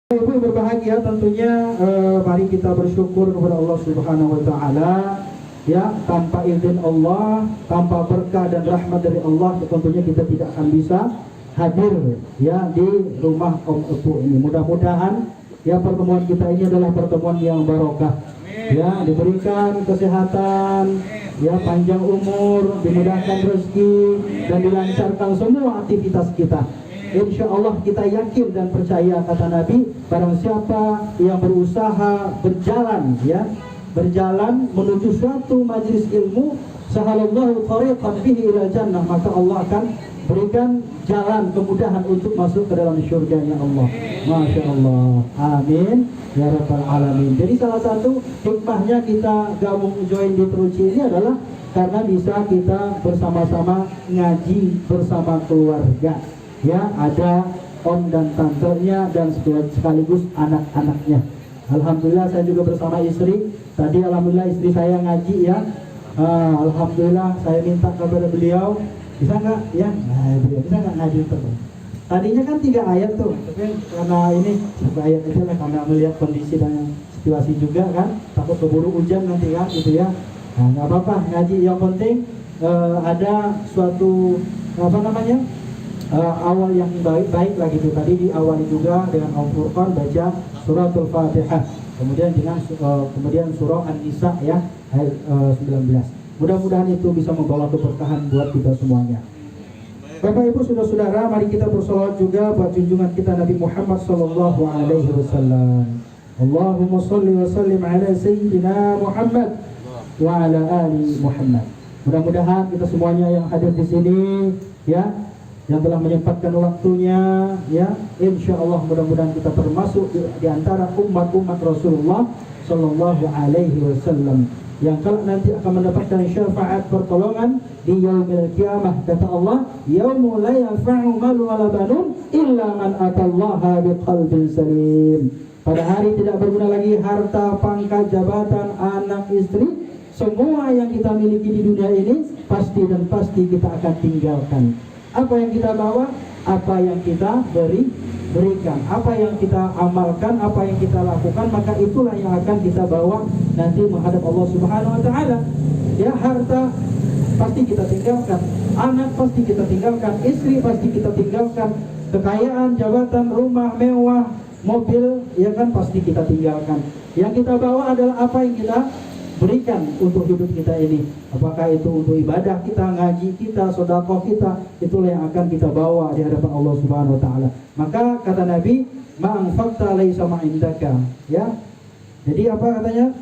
Ibu yang berbahagia tentunya mari kita bersyukur kepada Allah Subhanahu wa taala ya, tanpa izin Allah, tanpa berkah dan rahmat dari Allah tentunya kita tidak akan bisa hadir ya di rumah Om Epu ini. Mudah-mudahan ya pertemuan kita ini adalah pertemuan yang barokah ya, diberikan kesehatan ya, panjang umur, dimudahkan rezeki dan dilancarkan semua aktivitas kita. Insya Allah kita yakin dan percaya kata Nabi, barang siapa yang berusaha berjalan menuju suatu majlis ilmu, sahalallahu tariqan bihi ila jannah, maka Allah akan berikan jalan kemudahan untuk masuk ke dalam surga-Nya Allah. Masya Allah, amin ya rabbal alamin. Jadi salah satu hikmahnya kita gabung join di Teruci ini adalah karena bisa kita bersama-sama ngaji bersama keluarga. Ya, ada om dan tantenya dan sekaligus anak-anaknya. Alhamdulillah saya juga bersama istri. Tadi alhamdulillah istri saya ngaji ya. Alhamdulillah saya minta kepada beliau, bisa nggak ya? Beliau bisa nggak ngaji terus. Tadinya kan 3 ayat tuh, tapi karena ini 1 ayat aja lah, karena melihat kondisi dan situasi juga kan, takut keburu hujan nanti kan gitu ya. Nah, nggak apa-apa ngaji, yang penting ada suatu awal yang baik lah gitu. Tadi diawali juga dengan Al-Furqan, baca suratul Fatihah, kemudian kemudian surah An-Nisa ya ayat 19. Mudah-mudahan itu bisa membawa keberkahan buat kita semuanya. Bapak Ibu saudara-saudara, mari kita bersolawat juga buat junjungan kita Nabi Muhammad sallallahu alaihi wasallam. Allahumma shalli wa sallim ala sayyidina Muhammad wa ala ali Muhammad. Mudah-mudahan kita semuanya yang hadir di sini ya, yang telah menyempatkan waktunya ya, insya Allah mudah-mudahan kita termasuk di antara umat-umat Rasulullah Sallallahu Alaihi Wasallam yang kalau nanti akan mendapatkan syafaat pertolongan di yaumil qiyamah. Kata Allah, yaumul la yanfa'u malun wala banun illa man atallaha biqalbin salim. Pada hari tidak berguna lagi harta, pangkat, jabatan, anak, istri, semua yang kita miliki di dunia ini pasti dan pasti kita akan tinggalkan. Apa yang kita bawa, apa yang kita berikan, apa yang kita amalkan, apa yang kita lakukan, maka itulah yang akan kita bawa nanti menghadap Allah Subhanahu wa taala. Ya, harta pasti kita tinggalkan, anak pasti kita tinggalkan, istri pasti kita tinggalkan, kekayaan, jabatan, rumah mewah, mobil ya kan pasti kita tinggalkan. Yang kita bawa adalah apa yang kita berikan untuk hidup kita ini, apakah itu untuk ibadah kita, ngaji kita, sedekah kita, itulah yang akan kita bawa di hadapan Allah Subhanahu wa taala. Maka kata Nabi, ma'anfaqta laisa ma'indaka ya. Jadi apa katanya?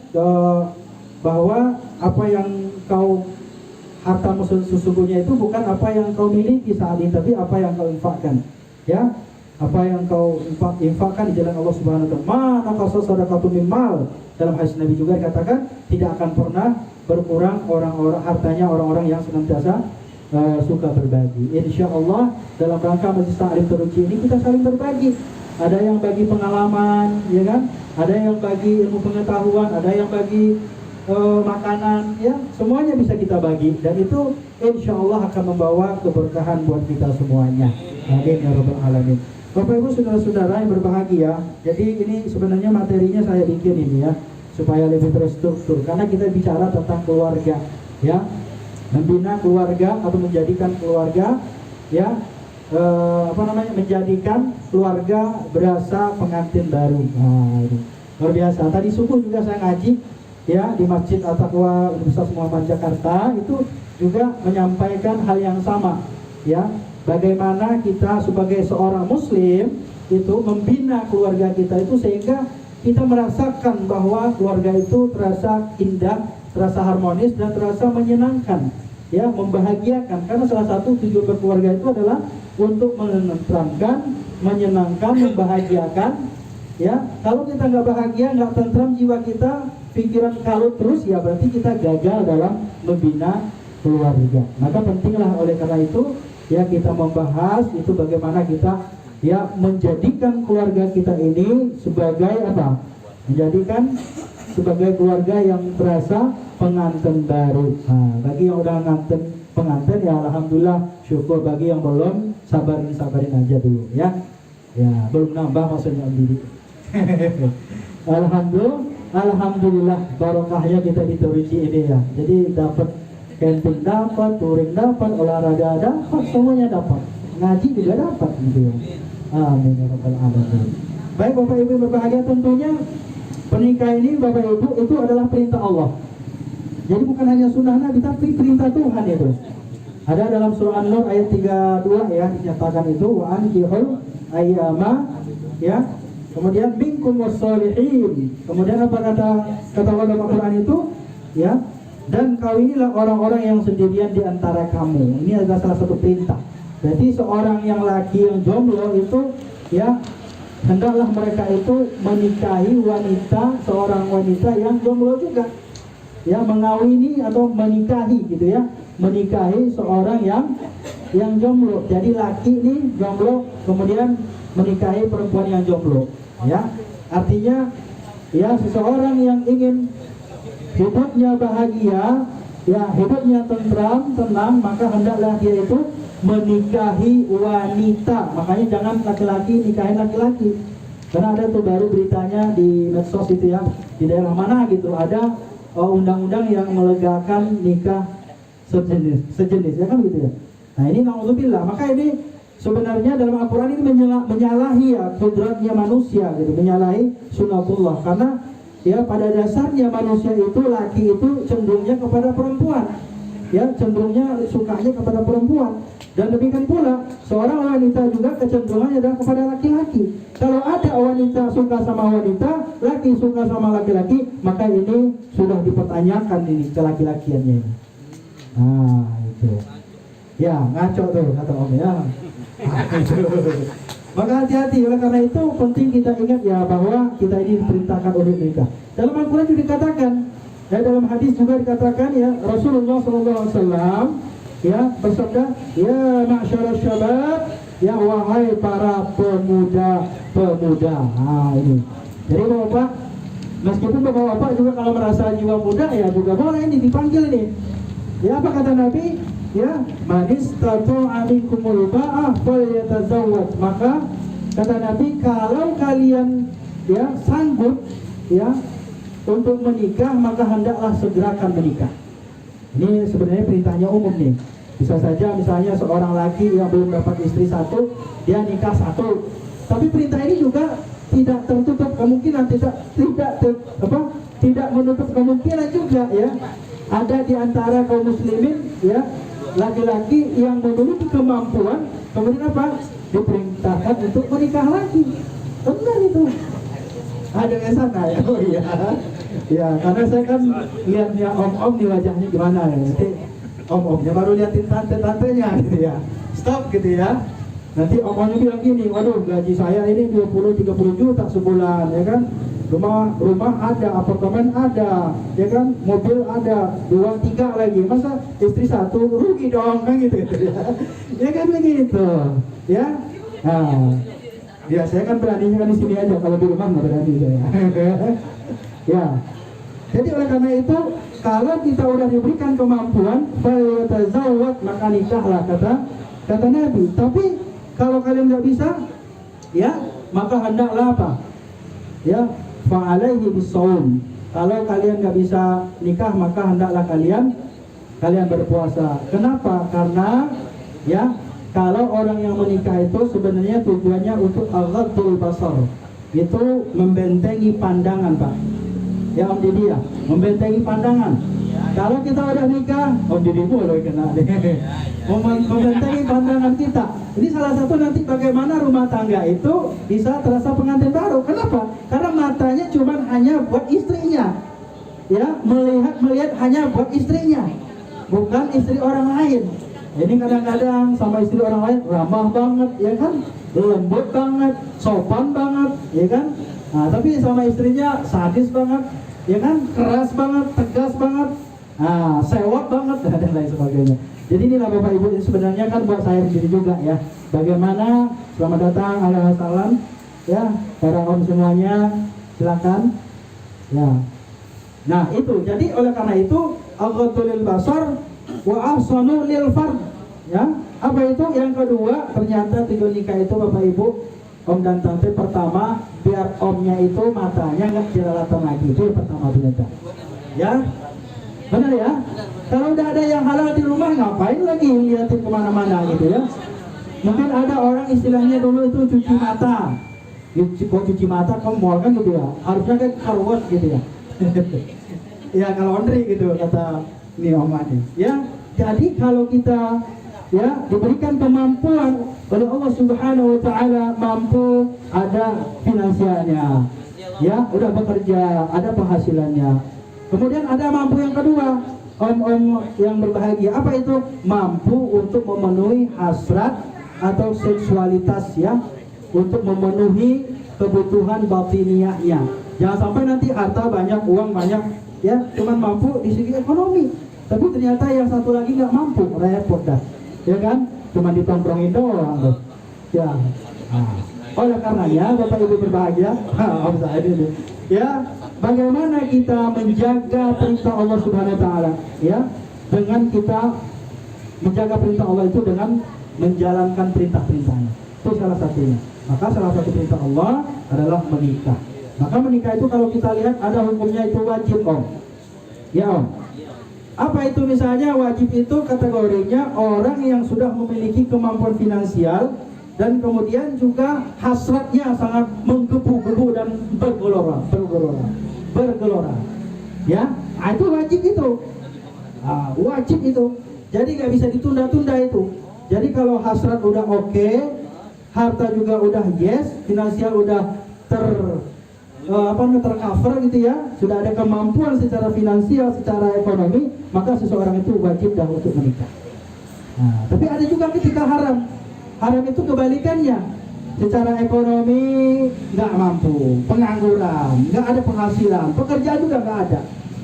Bahwa apa yang kau hartamu sesungguhnya itu bukan apa yang kau miliki saat ini, tapi apa yang kau infakkan ya. Apa yang kau infakkan di jalan Allah Subhanahu wa taala. Ma naqasa sadaqatu min mal. Dalam hadis Nabi juga dikatakan tidak akan pernah berkurang orang-orang hartanya orang-orang yang senantiasa suka berbagi. Insya Allah dalam rangka Majelis Ta'lim Teruci ini kita saling berbagi. Ada yang bagi pengalaman, ya kan? Ada yang bagi ilmu pengetahuan, ada yang bagi makanan, ya. Semuanya bisa kita bagi dan itu insya Allah akan membawa keberkahan buat kita semuanya. Amin ya rabbal alamin. Bapak Ibu saudara-saudara yang berbahagia, jadi ini sebenarnya materinya saya bikin ini ya, supaya lebih terstruktur, karena kita bicara tentang keluarga ya, membina keluarga atau menjadikan keluarga ya, menjadikan keluarga berasa pengantin baru. Nah, ini luar biasa. Tadi subuh juga saya ngaji ya di Masjid At-Taqwa Universitas Muhammad Jakarta, itu juga menyampaikan hal yang sama ya. Bagaimana kita sebagai seorang muslim itu membina keluarga kita itu sehingga kita merasakan bahwa keluarga itu terasa indah, terasa harmonis dan terasa menyenangkan ya, membahagiakan. Karena salah satu tujuan berkeluarga itu adalah untuk menenteramkan, menyenangkan, membahagiakan ya. Kalau kita nggak bahagia, nggak tentram jiwa kita, pikiran kalut terus, ya berarti kita gagal dalam membina keluarga. Maka pentinglah oleh karena itu ya kita membahas itu bagaimana kita ya menjadikan keluarga kita ini sebagai apa? Menjadikan sebagai keluarga yang terasa pengantin baru. Nah, bagi yang udah pengantin ya alhamdulillah syukur, bagi yang belum sabarin aja dulu ya. Ya, belum nambah maksudnya Om Didi. Alhamdulillah barokahnya kita di Toruji ini ya. Jadi dapat camping dapat, touring dapat, olahraga dapat, semuanya dapat. Ngaji juga dapat gitu ya. Amin ya rabbal alamin. Baik Bapak Ibu berbahagia, tentunya pernikahan ini Bapak Ibu itu adalah perintah Allah. Jadi bukan hanya sunnah Nabi tapi perintah Tuhan itu. Ada dalam surah An-Nur ayat 32 ya, dinyatakan itu wa ankihul ayyama ya. Kemudian minkum wassalihin. Kemudian apa kata Allah dalam Al-Qur'an itu? Ya. Dan kawinilah orang-orang yang sendirian di antara kamu. Ini adalah salah satu perintah. Jadi seorang yang laki yang jomblo itu ya, hendaklah mereka itu menikahi seorang wanita yang jomblo juga. Ya, mengawini atau menikahi gitu ya. Menikahi seorang yang jomblo. Jadi laki ini jomblo kemudian menikahi perempuan yang jomblo. Ya, artinya ya seseorang yang ingin hidupnya bahagia, ya hidupnya tentram, tenang, maka hendaklah dia itu menikahi wanita. Makanya jangan laki-laki nikahin laki-laki. Karena ada tuh baru beritanya di medsos itu ya, di daerah mana gitu ada undang-undang yang melegalkan nikah sejenis ya kan gitu ya. Nah ini naudzubillah. Maka ini sebenarnya dalam Al-Quran ini menyalahi ya kodratnya manusia gitu, menyalahi sunnatullah. Karena ya pada dasarnya manusia itu, laki itu cenderungnya kepada perempuan, ya cenderungnya sukanya kepada perempuan. Dan demikian pula seorang wanita juga kecenderungannya adalah kepada laki-laki. Kalau ada wanita suka sama wanita, laki suka sama laki-laki, maka ini sudah dipertanyakan ini kelaki-lakiannya ini. Nah itu ya ngaco tuh kata Om ya. Maka hati-hati. Oleh karena itu penting kita ingat ya bahwa kita ini diperintahkan untuk nikah. Dalam Al-Quran juga dikatakan ya, dalam hadis juga dikatakan ya, Rasulullah SAW ya bersabda, ya ma'syarasy syabab, ya wahai para pemuda. Nah ini. Jadi Bapak, meskipun Bapak juga kalau merasa jiwa muda ya juga boleh ini dipanggil nih. Ya apa kata Nabi? Ya, manis tatu'a minkumul ba'ah falyatazawwaj. Maka kata Nabi, kalau kalian ya sanggup ya untuk menikah, maka hendaklah segerakan menikah. Ini sebenarnya perintahnya umum nih. Bisa saja misalnya seorang laki yang belum dapat istri satu, dia nikah satu. Tapi perintah ini juga tidak tertutup kemungkinan, tidak menutup kemungkinan juga ya. Ada di antara kaum muslimin ya, laki-laki yang memiliki kemampuan kemudian apa? Diperintahkan untuk menikah lagi. Benar itu. Ada yang sana ya. Oh iya. Ya, karena saya kan lihatnya om-om di wajahnya gimana ya. Nanti om-omnya baru liatin tante-tantenya gitu ya. Stop gitu ya. Nanti om-omnya bilang gini, waduh gaji saya ini 20-30 juta sebulan ya kan. Rumah ada, apartemen ada, ya kan, mobil ada, 2-3 lagi, masa istri satu rugi dong kan gitu ya, ya kan begitu, ya. Nah, ya saya kan beraninya kan di sini aja, kalau di rumah nggak berani saya. Ya, jadi oleh karena itu kalau kita udah diberikan kemampuan, falyatazawwaj, maka nikahlah kata Nabi. Tapi kalau kalian nggak bisa, ya maka hendaklah apa? Ya. Fa'alaihi bisawm. Kalau kalian nggak bisa nikah, maka hendaklah kalian berpuasa. Kenapa? Karena ya kalau orang yang menikah itu sebenarnya tujuannya untuk aghaddul basar, itu membentengi pandangan, Pak. Ya Om Didi ya, membentengi pandangan. Kalau kita udah nikah, Om Didi boleh kena deh. Membentengi pandangan kita. Ini salah satu nanti bagaimana rumah tangga itu bisa terasa pengantin baru. Kenapa? Karena matanya cuma hanya buat istrinya. Ya, melihat hanya buat istrinya, bukan istri orang lain. Ini kadang-kadang sama istri orang lain ramah banget, ya kan? Lembut banget, sopan banget, ya kan? Nah, tapi sama istrinya sadis banget, ya kan? Keras banget, tegas banget, sewot banget, dan lain sebagainya. Jadi inilah Bapak Ibu, ini sebenarnya kan buat saya sendiri juga ya. Bagaimana, selamat datang, alaihissalam, ya, para om semuanya, silakan. Ya. Nah itu, jadi oleh karena itu, aghaddul basar wa ahsanu lil fard. Ya, apa itu? Yang kedua, ternyata tujuan nikah itu Bapak Ibu om dan tante, pertama biar omnya itu matanya nggak jelalatan lagi, itu yang pertama ternyata. Ya, benar ya. Kalau udah ada yang halal di rumah, ngapain lagi liatin kemana-mana gitu ya. Mungkin ada orang istilahnya dulu itu cuci mata. Cuci mata kamu mau kan gitu ya, harusnya kan car wash gitu ya. Ya kalau laundry gitu kata nih Om Adi. Ya, jadi kalau kita ya diberikan kemampuan oleh Allah Subhanahu wa taala, mampu, ada finansialnya. Ya, udah bekerja, ada penghasilannya. Kemudian ada mampu yang kedua, om-om yang berbahagia, apa itu? Mampu untuk memenuhi hasrat atau seksualitas ya, untuk memenuhi kebutuhan batiniahnya. Jangan sampai nanti harta banyak, uang banyak ya, cuman mampu di segi ekonomi, tapi ternyata yang satu lagi nggak mampu, repot dah, ya kan? Cuman ditongkrongin doang tuh. Ya. Nah, oleh karenanya Bapak Ibu berbahagia, Om Said ini, ya, bagaimana kita menjaga perintah Allah Subhanahu wa taala ya, dengan kita menjaga perintah Allah itu dengan menjalankan perintah-perintahnya. Itu salah satunya. Maka salah satu perintah Allah adalah menikah. Maka menikah itu kalau kita lihat ada hukumnya itu wajib, Om. Ya, Om. Apa itu misalnya wajib itu kategorinya orang yang sudah memiliki kemampuan finansial dan kemudian juga hasratnya sangat menggebu-gebu dan bergelora. Ya, itu wajib itu. Wajib itu. Jadi nggak bisa ditunda-tunda itu. Jadi kalau hasrat udah oke, harta juga udah yes, finansial udah tercover gitu ya, sudah ada kemampuan secara finansial, secara ekonomi, maka seseorang itu wajib dah untuk menikah. Nah, tapi ada juga ketika haram. Haram itu kebalikannya. Secara ekonomi nggak mampu, pengangguran, nggak ada penghasilan, pekerjaan juga nggak ada.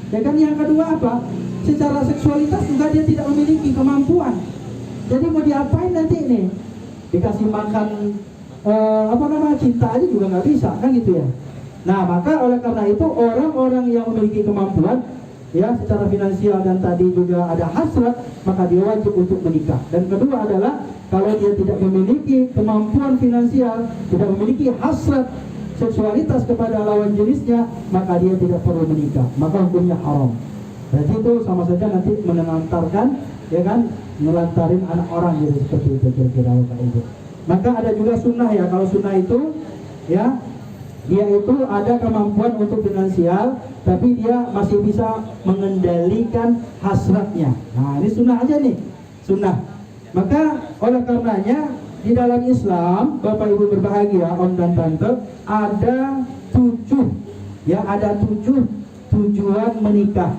Ya kan, yang kedua apa? Secara seksualitas juga dia tidak memiliki kemampuan. Jadi mau diapain nanti nih? Dikasih makan cinta aja juga nggak bisa kan gitu ya. Nah, maka oleh karena itu orang-orang yang memiliki kemampuan ya secara finansial dan tadi juga ada hasrat, maka dia wajib untuk menikah. Dan kedua adalah kalau dia tidak memiliki kemampuan finansial, tidak memiliki hasrat seksualitas kepada lawan jenisnya, maka dia tidak perlu menikah, maka hukumnya haram. Berarti itu sama saja nanti menelantarkan, ya kan, menelantarin anak orang gitu, seperti itu kira-kira Bapak Ibu. Maka ada juga sunnah ya. Kalau sunnah itu ya, dia itu ada kemampuan untuk finansial, tapi dia masih bisa mengendalikan hasratnya. Nah, ini sunnah aja nih, sunnah. Maka oleh karenanya di dalam Islam, Bapak Ibu berbahagia, Om dan Tante, ada 7 tujuan menikah.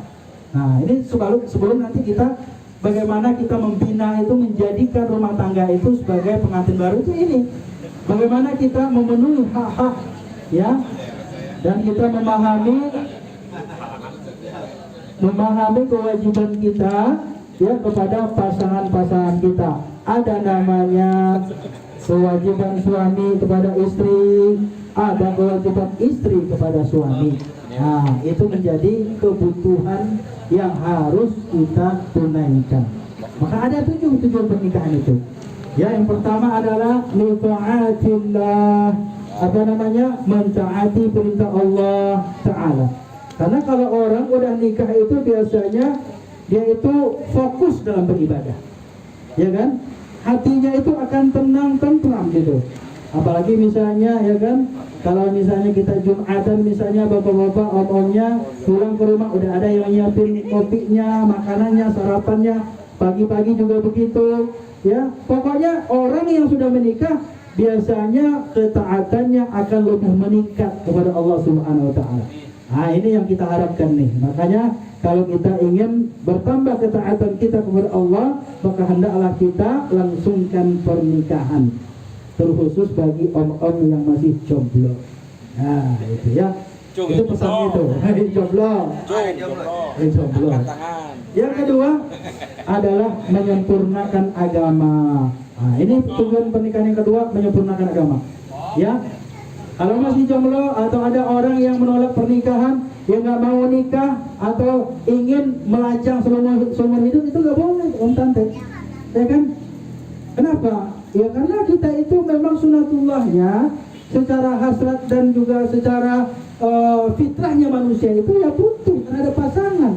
Nah, ini sebelum nanti kita bagaimana kita membina itu, menjadikan rumah tangga itu sebagai pengantin baru itu ini. Bagaimana kita memenuhi hak-hak ya, dan kita memahami kewajiban kita ya kepada pasangan-pasangan kita. Ada namanya kewajiban suami kepada istri, ada kewajiban istri kepada suami. Nah, itu menjadi kebutuhan yang harus kita tunaikan. Maka ada 7 tujuan pernikahan itu. Ya, yang pertama adalah litaatillah, mentaati perintah Allah Ta'ala. Karena kalau orang udah nikah itu biasanya dia itu fokus dalam beribadah, ya kan? Hatinya itu akan tenang, tentram gitu. Apalagi misalnya ya kan, kalau misalnya kita Jumatan, misalnya bapak-bapak, om-omnya pulang ke rumah udah ada yang nyiapin kopinya, makanannya, sarapannya, pagi-pagi juga begitu ya. Pokoknya orang yang sudah menikah biasanya ketaatannya akan lebih meningkat kepada Allah Subhanahu wa taala. Nah, ini yang kita harapkan nih. Makanya kalau kita ingin bertambah ketaatan kita kepada Allah, maka hendaklah kita langsungkan pernikahan. Terkhusus bagi om-om yang masih jomblo. Nah, itu ya. Itu pesannya itu. Jomblo. Yang kedua adalah menyempurnakan agama. Nah, ini tujuan pernikahan yang kedua, menyempurnakan agama. Ya. Kalau masih jomblo atau ada orang yang menolak pernikahan, yang nggak mau nikah atau ingin melajang seumur hidup, itu nggak boleh, Om Tante. Ya kan? Kenapa? Ya karena kita itu memang sunatullahnya secara hasrat dan juga secara fitrahnya manusia itu ya butuh terhadap pasangan.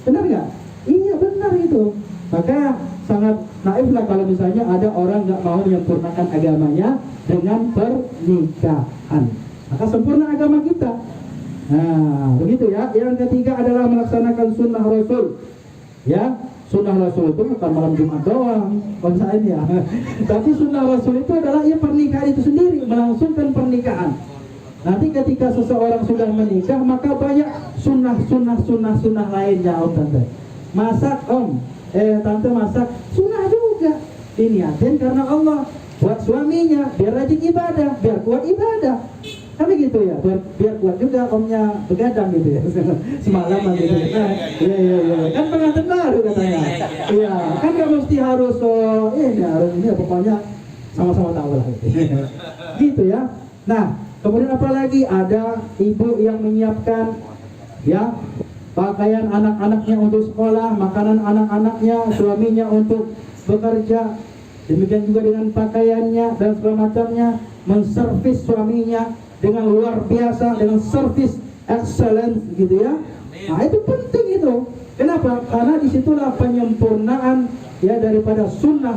Benar nggak? Iya benar itu. Maka sangat naif lah kalau misalnya ada orang nggak mau menyempurnakan agamanya dengan pernikahan. Maka sempurna agama kita. Nah, begitu ya. Yang ketiga adalah melaksanakan sunnah Rasul. Ya, sunnah Rasul itu bukan malam Jumat doang, bangsain ya. Tapi sunnah Rasul itu adalah ya pernikahan itu sendiri, melangsungkan pernikahan. Nanti ketika seseorang sudah menikah, maka banyak sunnah lainnya, om tante. Masak om, tante masak, sunnah juga. Diniatin karena Allah. Buat suaminya, biar rajin ibadah, biar kuat ibadah. Kan gitu ya, biar kuat juga omnya begadang gitu ya. Semalaman gitu ya. Iya. Kan pengantin baru katanya. Iya, kan gak mesti harus ini pokoknya sama-sama tahu lah gitu. Gitu ya. Nah, kemudian apalagi ada ibu yang menyiapkan ya pakaian anak-anaknya untuk sekolah, makanan anak-anaknya, suaminya untuk bekerja. Demikian juga dengan pakaiannya dan segala macamnya, menservis suaminya dengan luar biasa, dengan service excellence gitu ya. Nah itu penting itu. Kenapa? Karena disitulah penyempurnaan ya daripada sunnah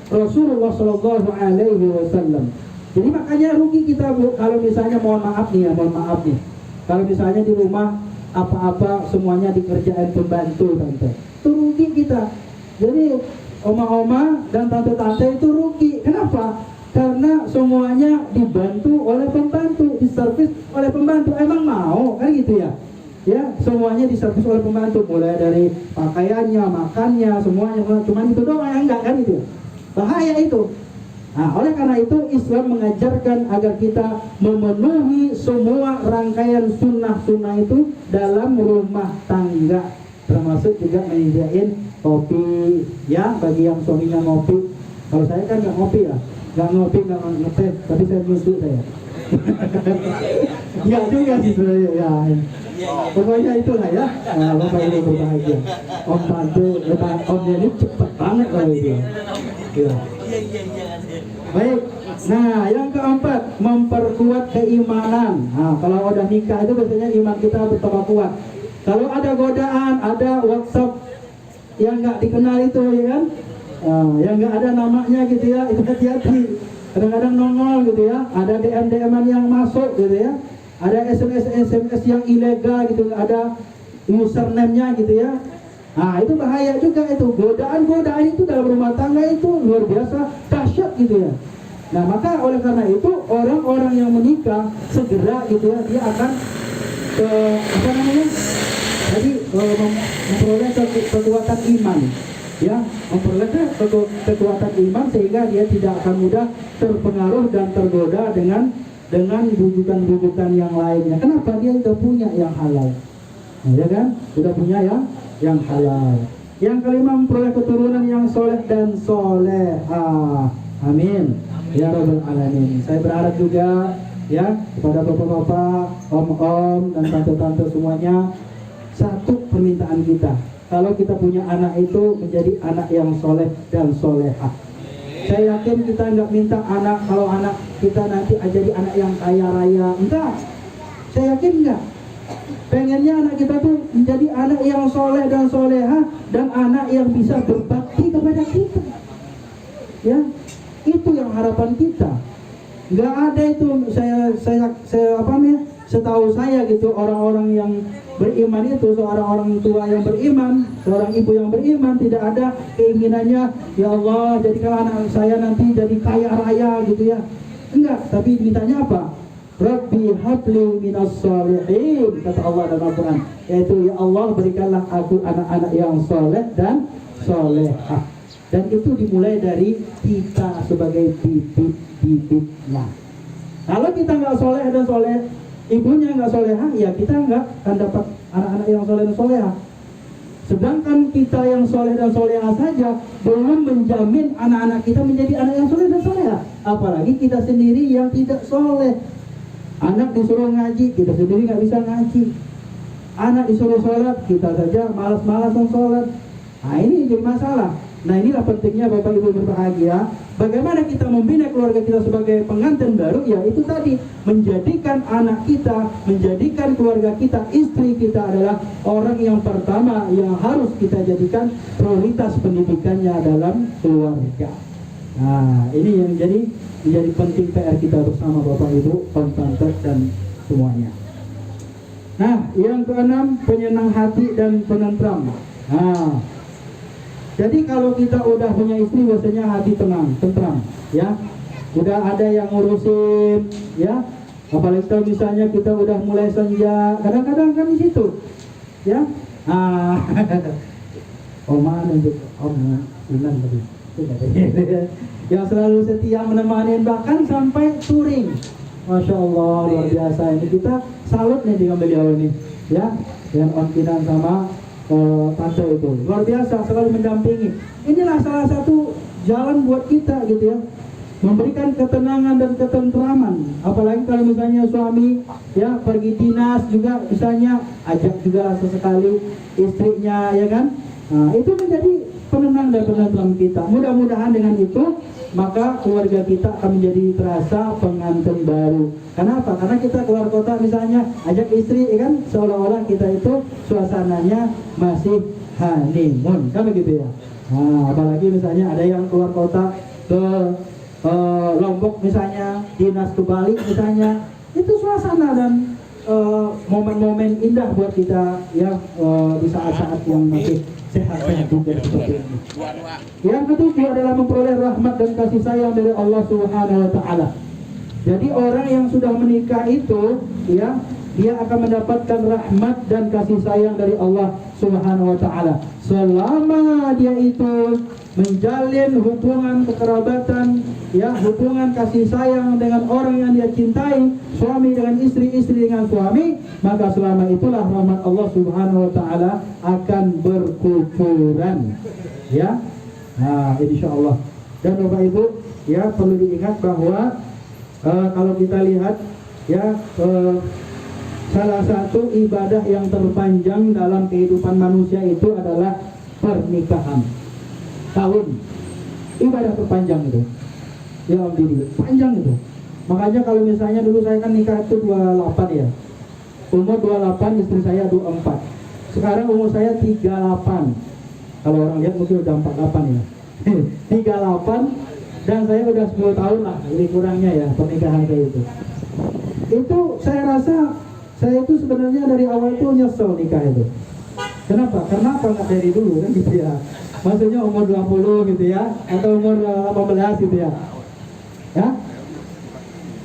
Rasulullah Shallallahu Alaihi Wasallam. Jadi makanya rugi kita bu, kalau misalnya mohon maaf nih. Kalau misalnya di rumah apa-apa semuanya dikerjain pembantu tante, itu rugi kita. Jadi oma-oma dan tante-tante itu rugi. Kenapa? Karena semuanya dibantu oleh pembantu, diservis oleh pembantu. Emang mau kan gitu ya? Ya, semuanya diservis oleh pembantu, mulai dari pakaiannya, makannya, semuanya. Cuma itu doang yang enggak kan itu. Bahaya itu. Nah, oleh karena itu Islam mengajarkan agar kita memenuhi semua rangkaian sunnah itu dalam rumah tangga, termasuk juga menyediain kopi ya bagi yang suaminya ngopi. Kalau saya kan nggak ngopi ya, nggak ngeteh, tapi saya nyusu saya. Nggak juga sih sebenarnya ya. Pokoknya itulah ya. Bapak Ibu berbahagia. Om bantu, omnya ini cepat banget kalau itu. Ya. Baik. Nah, yang keempat, memperkuat keimanan. Nah, kalau udah nikah itu biasanya iman kita bertambah kuat. Kalau ada godaan, ada WhatsApp yang nggak dikenal itu ya kan, yang nggak ada namanya gitu ya, itu hati-hati. Kadang-kadang nongol gitu ya, ada DM-an yang masuk gitu ya, ada SMS yang ilegal gitu, ada username-nya gitu ya. Nah itu bahaya juga itu, godaan itu dalam rumah tangga itu luar biasa dahsyat gitu ya. Nah maka oleh karena itu orang-orang yang menikah segera gitu ya, dia akan jadi memperoleh kekuatan iman ya, memperoleh kekuatan iman sehingga dia tidak akan mudah terpengaruh dan tergoda dengan bujukan-bujukan yang lainnya. Kenapa? Dia sudah punya yang halal, nah, ya kan? Sudah punya yang halal. Yang kelima, memperoleh keturunan yang soleh dan solehah. Amin ya rabbal alamin. Saya berharap juga ya kepada bapak-bapak, om-om dan tante-tante semuanya, satu permintaan kita, kalau kita punya anak itu menjadi anak yang soleh dan solehah. Saya yakin kita nggak minta anak, kalau anak kita nanti jadi anak yang kaya raya, enggak. Saya yakin enggak. Pengennya anak kita tuh menjadi anak yang soleh dan solehah, dan anak yang bisa berbakti kepada kita. Ya, itu yang harapan kita. Nggak ada itu setahu saya gitu, orang-orang yang beriman itu, seorang orang tua yang beriman, seorang ibu yang beriman tidak ada keinginannya, ya Allah jadikan anak saya nanti jadi kaya raya gitu ya. Enggak, tapi mintanya apa? Rabbi habli minas sholihin, kata Allah dalam Al-Quran, yaitu ya Allah berikanlah aku anak-anak yang soleh dan solehah. Dan itu dimulai dari kita sebagai bibit-bibitnya. Kalau kita nggak soleh dan soleh, ibunya nggak solehah, ya kita nggak akan dapat anak-anak yang soleh dan solehah. Sedangkan kita yang soleh dan solehah saja belum menjamin anak-anak kita menjadi anak yang soleh dan solehah. Apalagi kita sendiri yang tidak soleh. Anak disuruh ngaji, kita sendiri nggak bisa ngaji. Anak disuruh sholat, kita saja malas-malasan sholat. Nah ini jadi masalah. Nah inilah pentingnya Bapak Ibu berbahagia. Bagaimana kita membina keluarga kita sebagai pengantin baru? Ya itu tadi, menjadikan anak kita, menjadikan keluarga kita, istri kita adalah orang yang pertama yang harus kita jadikan prioritas pendidikannya dalam keluarga. Nah ini yang menjadi penting PR kita bersama Bapak Ibu, Om Tante dan semuanya. Nah yang keenam, penyenang hati dan penentram. Nah jadi kalau kita udah punya istri biasanya hati tenang, tentram, ya. Udah ada yang ngurusin, ya. Apalagi kalau misalnya kita udah mulai senja, kadang-kadang kan di situ, ya. Oma untuk Om Iman tadi, yang selalu setia menemani bahkan sampai touring. Masya Allah luar biasa, ini kita salut nih dengan beliau ini, ya. Dengan Om Kinan sama tante itu luar biasa, selalu mendampingi. Inilah salah satu jalan buat kita gitu ya, memberikan ketenangan dan ketentraman. Apalagi kalau misalnya suami ya pergi dinas juga, misalnya ajak juga sesekali istrinya, ya kan. Nah itu menjadi penenang dan penentram kita. Mudah-mudahan dengan itu maka keluarga kita akan menjadi terasa pengantin baru. Kenapa? Karena kita keluar kota misalnya ajak istri, ya kan, seolah-olah kita itu suasananya masih honeymoon, kan begitu ya. Nah, apalagi misalnya ada yang keluar kota ke Lombok misalnya, dinas ke Bali misalnya, itu suasana dan momen-momen indah buat kita ya, di saat-saat yang masih sehat-sehat juga seperti ini. Yang ketujuh adalah memperoleh rahmat dan kasih sayang dari Allah Subhanahu wa Ta'ala. Jadi orang yang sudah menikah itu ya, dia akan mendapatkan rahmat dan kasih sayang dari Allah Subhanahu wa Ta'ala selama dia itu menjalin hubungan kekerabatan, ya, hubungan kasih sayang dengan orang yang dia cintai, suami dengan istri, istri dengan suami, maka selama itulah rahmat Allah Subhanahu wa Ta'ala akan berkucuran, ya. Nah, insyaallah. Dan Bapak Ibu, ya, perlu diingat bahwa kalau kita lihat ya, salah satu ibadah yang terpanjang dalam kehidupan manusia itu adalah pernikahan. Tahun ibadah terpanjang itu, ya Om Didi, panjang itu. Makanya kalau misalnya dulu saya kan nikah itu 28 ya, umur 28, istri saya 24. Sekarang umur saya 38. Kalau orang lihat mungkin udah 48 ya. 38, dan saya udah 10 tahun lah, ini kurangnya ya pernikahan kayak itu. Itu saya rasa saya itu sebenarnya dari awal itu nyesel nikah itu. Kenapa? Karena apa nggak dari dulu kan gitu ya. Maksudnya umur 20 gitu ya, atau umur 18 gitu ya. Ya?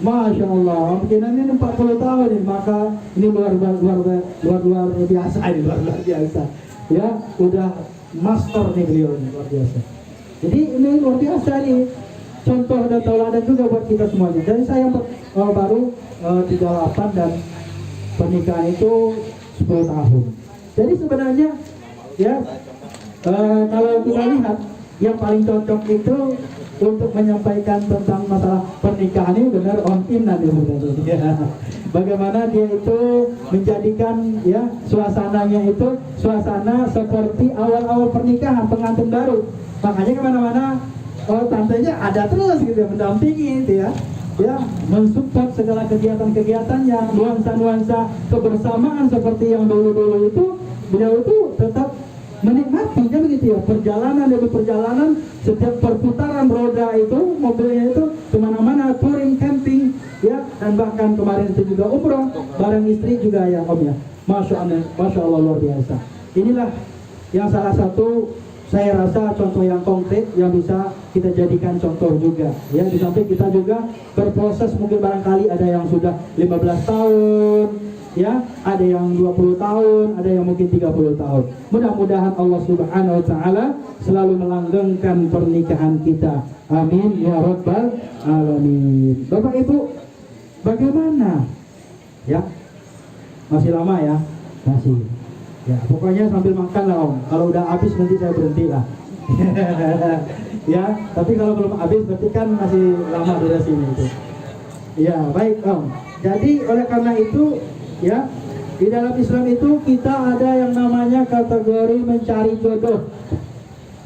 Masya Allah, mungkin ini 40 tahun nih, maka ini luar biasa, ini luar biasa. Ya, udah master nih beliau ini, luar biasa. Jadi ini luar biasa nih, contoh dan tauladan juga buat kita semuanya. Jadi saya baru 38 dan pernikahan itu 10 tahun. Jadi sebenarnya ya, kalau kita lihat yang paling cocok itu untuk menyampaikan tentang masalah pernikahan ini benar Om Inan ya. Bagaimana dia itu menjadikan ya suasananya itu suasana seperti awal-awal pernikahan pengantin baru. Makanya kemana-mana tantenya ada terus gitu ya, mendampingi gitu ya. Ya, mensupport segala kegiatan-kegiatannya, nuansa-nuansa kebersamaan seperti yang dulu-dulu itu, beliau itu tetap menikmati, kan begitu ya, perjalanan demi perjalanan, setiap perputaran roda itu, mobilnya itu kemana-mana, touring, camping, ya, dan bahkan kemarin itu juga umroh, bareng istri juga ya Om ya, Masya Allah luar biasa. Inilah yang salah satu saya rasa contoh yang konkret yang bisa kita jadikan contoh juga ya. Di samping kita juga berproses, mungkin barangkali ada yang sudah 15 tahun ya, ada yang 20 tahun, ada yang mungkin 30 tahun. Mudah-mudahan Allah Subhanahu wa Ta'ala selalu melanggengkan pernikahan kita, amin ya rabbal alamin. Bapak Ibu, bagaimana ya, masih lama ya, masih ya, pokoknya sambil makan lah Om. Kalau udah habis nanti saya berhenti lah. Ya, tapi kalau belum habis berarti kan masih lama durasinya itu. Ya, baik Om. Jadi oleh karena itu ya, di dalam Islam itu kita ada yang namanya kategori mencari jodoh.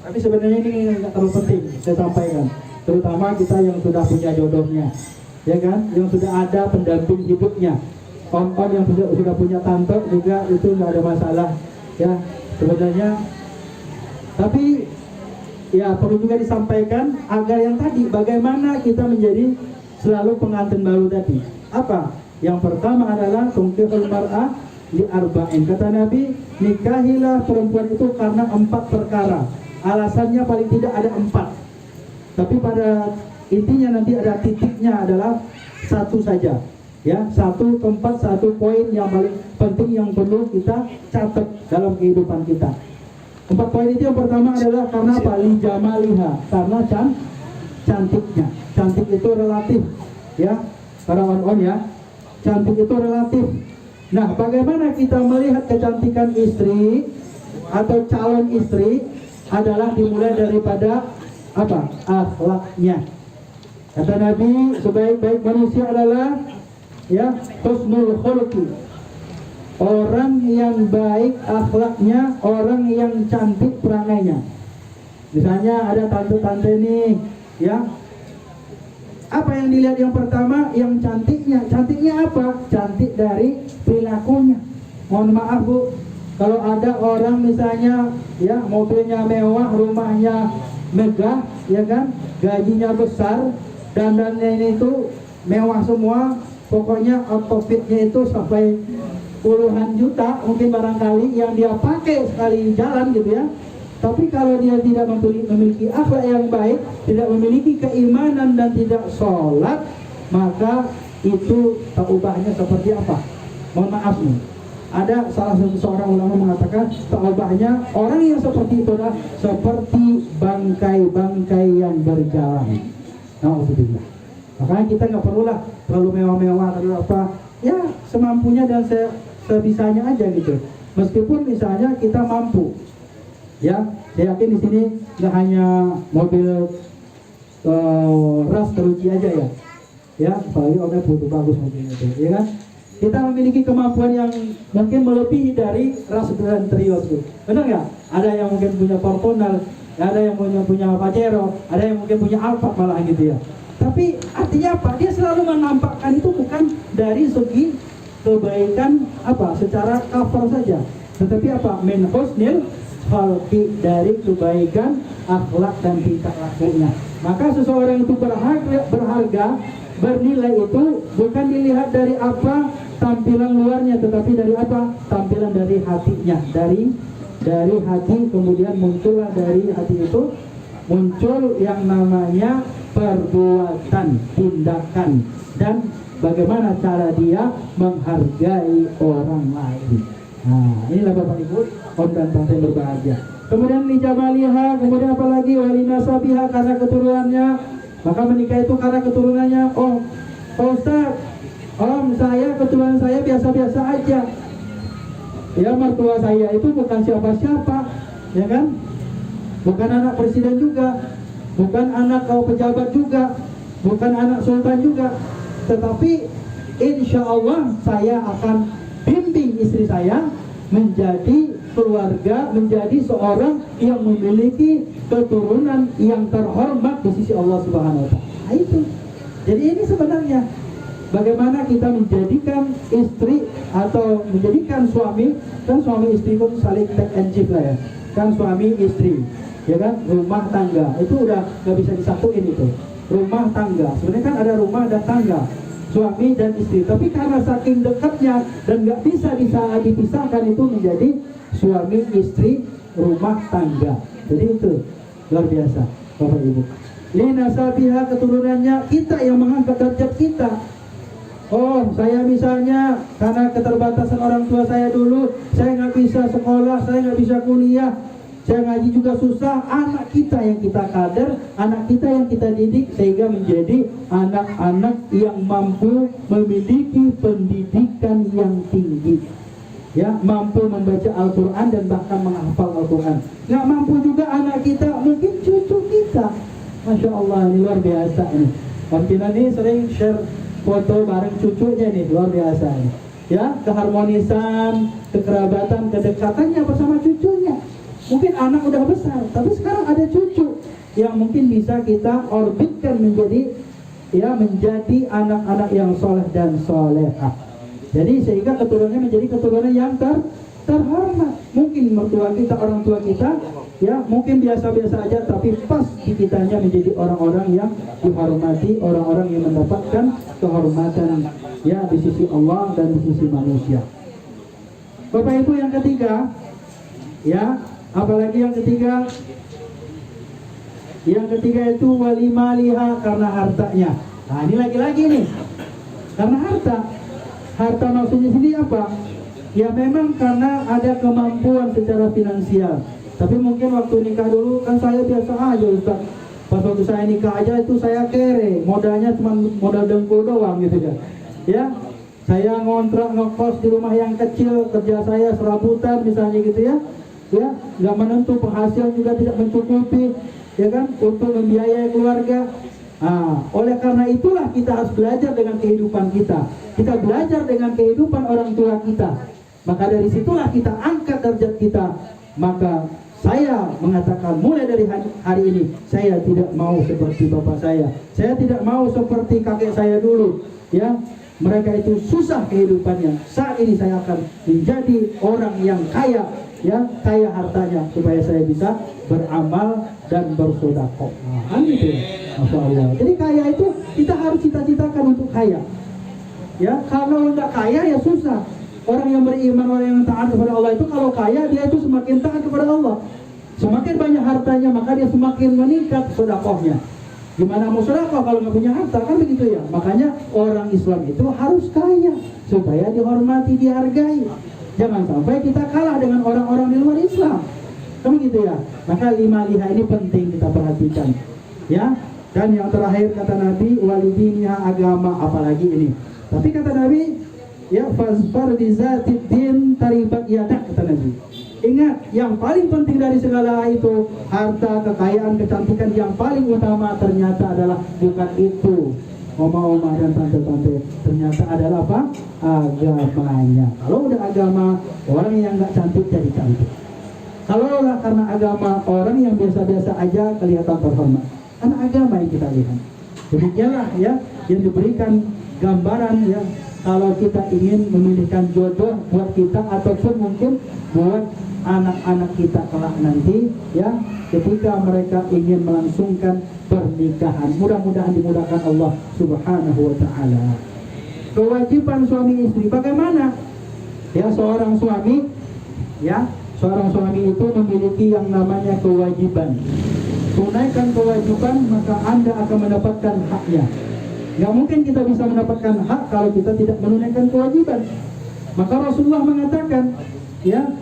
Tapi sebenarnya ini nggak terlalu penting saya sampaikan, terutama kita yang sudah punya jodohnya, ya kan, yang sudah ada pendamping hidupnya. On yang sudah punya tante juga itu nggak ada masalah, ya sebenarnya. Tapi ya perlu juga disampaikan agar yang tadi, bagaimana kita menjadi selalu pengantin baru tadi. Apa? Yang pertama adalah tungkihul mar'ah li arba'in. Kata Nabi, nikahilah perempuan itu karena 4 perkara. Alasannya paling tidak ada 4. Tapi pada intinya nanti ada titiknya adalah 1 saja. Ya, 1 tempat, 1 poin yang paling penting yang perlu kita catat dalam kehidupan kita. 4 poin itu yang pertama adalah karena apa? Li jamaliha, karena cantiknya. Cantik itu relatif, ya. Para on ya. Cantik itu relatif. Nah, bagaimana kita melihat kecantikan istri atau calon istri adalah dimulai daripada apa? Akhlaknya. Kata Nabi, sebaik-baik manusia adalah ya husnul khuluqi, orang yang baik akhlaknya, orang yang cantik perangainya. Misalnya ada tante-tante nih, ya, apa yang dilihat yang pertama? Yang cantiknya. Cantiknya apa? Cantik dari perilakunya. Mohon maaf Bu, kalau ada orang misalnya ya mobilnya mewah, rumahnya megah, ya kan, gajinya besar, dandannya ini tuh mewah semua, pokoknya outfitnya itu sampai puluhan juta mungkin barangkali yang dia pakai sekali jalan gitu ya. Tapi kalau dia tidak memiliki akhlak yang baik, tidak memiliki keimanan dan tidak sholat, maka itu taubahnya seperti apa? Mohon maaf nih, ada salah satu seorang ulama mengatakan taubahnya orang yang seperti itu adalah seperti bangkai-bangkai yang berjalan. Alhamdulillah. Makanya kita nggak perlulah terlalu mewah-mewah, terlalu apa, ya semampunya dan sebisanya aja gitu. Meskipun misalnya kita mampu, ya saya yakin di sini nggak hanya mobil ras teruji aja ya apalagi orangnya butuh bagus mobilnya itu, ya kan. Kita memiliki kemampuan yang mungkin melebihi dari ras dan Terios tuh, benar nggak? Ada yang mungkin punya Fortuner, ada yang punya Pajero, ada yang mungkin punya Alphard malah gitu ya. Tapi artinya apa? Dia selalu menampakkan itu bukan dari segi kebaikan apa secara cover saja, tetapi apa? Min husnil khalqi, dari kebaikan akhlak dan tingkah lakunya. Maka seseorang itu berharga, bernilai itu bukan dilihat dari apa tampilan luarnya, tetapi dari apa? Tampilan dari hatinya, dari hati. Kemudian muncullah dari hati itu muncul yang namanya perbuatan, tindakan, dan bagaimana cara dia menghargai orang lain. Nah, inilah Bapak Ibu, om dan tante yang berbahagia. Kemudian li jamaliha, kemudian apalagi wali nasabiha, karena keturunannya. Maka menikah itu karena keturunannya. Oh, Pak Ustaz, om saya keturunan saya biasa-biasa aja. Ya, mertua saya itu bukan siapa-siapa, ya kan? Bukan anak presiden juga, bukan anak pejabat juga, bukan anak sultan juga. Tetapi insya Allah saya akan bimbing istri saya menjadi keluarga, menjadi seorang yang memiliki keturunan yang terhormat di sisi Allah Subhanahu wa Ta'ala. Nah, itu. Jadi ini sebenarnya bagaimana kita menjadikan istri atau menjadikan suami, kan suami istri pun saling take and give lah ya. Kan suami istri, ya kan, rumah tangga itu udah gak bisa disatuin itu. Rumah tangga, sebenarnya kan ada rumah dan tangga, suami dan istri, tapi karena saking dekatnya dan nggak bisa dipisahkan itu menjadi suami istri rumah tangga. Jadi itu luar biasa Bapak Ibu. Lina sabiha, keturunannya, kita yang mengangkat derajat kita. Oh, saya misalnya karena keterbatasan orang tua saya dulu, saya nggak bisa sekolah, saya nggak bisa kuliah, saya ngaji juga susah. Anak kita yang kita kader, anak kita yang kita didik sehingga menjadi anak-anak yang mampu memiliki pendidikan yang tinggi, ya, mampu membaca Al-Quran dan bahkan menghafal Al-Quran. Nggak mampu juga anak kita, mungkin cucu kita. Masya Allah, ini luar biasa ini. Om Kinan ini sering share foto bareng cucunya nih, luar biasa ini. Ya, keharmonisan, kekerabatan, kedekatannya bersama cucunya. Mungkin anak udah besar, tapi sekarang ada cucu yang mungkin bisa kita orbitkan menjadi anak-anak yang soleh dan solehah. Jadi sehingga keturunannya menjadi keturunan yang terhormat. Mungkin mertua kita, orang tua kita, ya mungkin biasa-biasa aja, tapi pas di kitanya menjadi orang-orang yang dihormati, orang-orang yang mendapatkan kehormatan ya di sisi Allah dan di sisi manusia. Bapak Ibu, yang ketiga, ya apalagi yang ketiga? Yang ketiga itu walimaliha, karena hartanya. Nah ini lagi-lagi nih, karena harta maksudnya sini apa? Ya memang karena ada kemampuan secara finansial. Tapi mungkin waktu nikah dulu kan saya biasa aja Ustaz. Pas waktu saya nikah aja itu saya kere, modalnya cuma modal dengkul doang gitu kan. Ya, saya ngontrak ngekos di rumah yang kecil, kerja saya serabutan misalnya gitu ya. Ya, nggak menentu, penghasilan juga tidak mencukupi, ya kan, untuk membiayai keluarga. Nah, oleh karena itulah kita harus belajar dengan kehidupan kita. Kita belajar dengan kehidupan orang tua kita. Maka dari situlah kita angkat derajat kita. Maka saya mengatakan mulai dari hari ini, saya tidak mau seperti bapak saya. Saya tidak mau seperti kakek saya dulu. Ya, mereka itu susah kehidupannya. Saat ini saya akan menjadi orang yang kaya, ya, kaya hartanya, supaya saya bisa beramal dan bersedekah. Nah, gitu ya. Masya Allah. Jadi kaya itu kita harus cita-citakan untuk kaya. Ya, kalau nggak kaya ya susah. Orang yang beriman, orang yang taat kepada Allah itu kalau kaya dia itu semakin taat kepada Allah. Semakin banyak hartanya maka dia semakin meningkat sedekahnya. Gimana mau sedekah kalau nggak punya harta, kan begitu ya. Makanya orang Islam itu harus kaya supaya dihormati, dihargai. Jangan sampai kita kalah dengan orang-orang di luar Islam. Kan begitu ya. Maka 5 liha ini penting kita perhatikan. Ya. Dan yang terakhir kata Nabi, walidiniha, agama, apalagi ini. Tapi kata Nabi, ya fasfar bizatid din taribat yadak, kata Nabi. Ingat, yang paling penting dari segala itu, harta, kekayaan, kecantikan, yang paling utama ternyata adalah bukan itu. Oma-oma dan tante-tante, ternyata adalah apa? Agamanya. Kalau udah agama, orang yang nggak cantik jadi cantik. Kalau karena agama, orang yang biasa-biasa aja kelihatan terhormat. Karena agama yang kita lihat. Demikianlah ya yang diberikan gambaran ya, kalau kita ingin memilihkan jodoh buat kita ataupun mungkin buat anak-anak kita kelak nanti ya, ketika mereka ingin melangsungkan pernikahan. Mudah-mudahan dimudahkan Allah Subhanahu wa taala. Kewajiban suami istri bagaimana? Ya, seorang suami itu memiliki yang namanya kewajiban. Tunaikan kewajiban, maka Anda akan mendapatkan haknya. Gak mungkin kita bisa mendapatkan hak kalau kita tidak menunaikan kewajiban. Maka Rasulullah mengatakan, ya,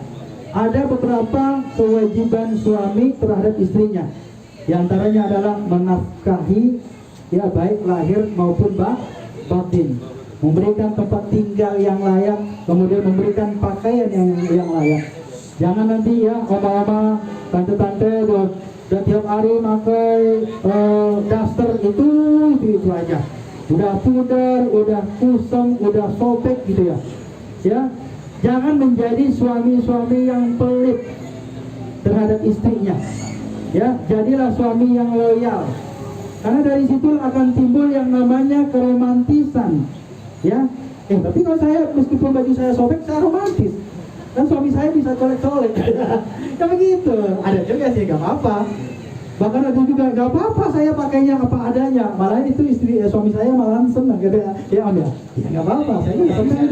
ada beberapa kewajiban suami terhadap istrinya. Di antaranya adalah menafkahi, ya, baik lahir maupun batin, memberikan tempat tinggal yang layak, kemudian memberikan pakaian yang layak. Jangan nanti ya oma-oma, tante-tante udah tiap hari pakai daster itu aja. Udah pudar, udah kusam, udah sobek gitu ya. Ya, jangan menjadi suami-suami yang pelit terhadap istrinya. Ya, jadilah suami yang loyal. Karena dari situ akan timbul yang namanya keromantisan. Ya, tapi kalau saya meskipun baju saya sobek, saya romantis. Kan suami saya bisa colek-colek. Ya begitu. Ada juga sih, gak apa-apa. Bahkan ada juga gak apa-apa saya pakainya apa adanya. Malah itu suami saya malah senang gitu ya. Ya Om ya. Ya gak apa-apa, saya gak senang.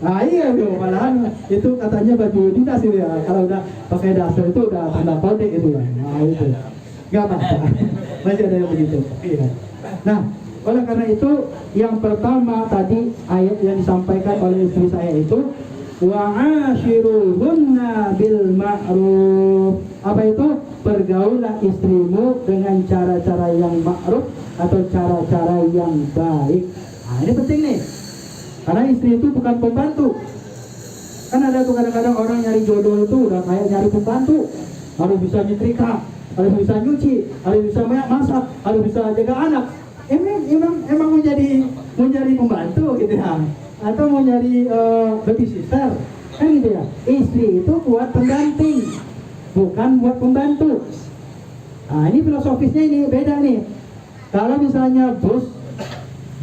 Nah iya tuh, malahan itu katanya baju dinas itu ya. Kalau udah pakai daster itu udah tanda kode itu ya. Nah itu. Gak apa-apa. Masih ada yang begitu. Iya. Nah, oleh karena itu yang pertama tadi ayat yang disampaikan oleh istri saya itu wa'ashiruhunna bil ma'ruf. Apa itu? Bergaulah istrimu dengan cara-cara yang ma'ruf atau cara-cara yang baik. Nah ini penting nih, karena istri itu bukan pembantu. Kan ada tuh kadang-kadang orang nyari jodoh itu udah kayak nyari pembantu. Harus bisa nyetrika, harus bisa nyuci, harus bisa masak, harus bisa jaga anak. Emang mau jadi pembantu gitu ya? Atau mau nyari babysitter, kan gitu ya. Istri itu buat pendamping, bukan buat pembantu. Nah, ini filosofisnya ini beda nih. Kalau misalnya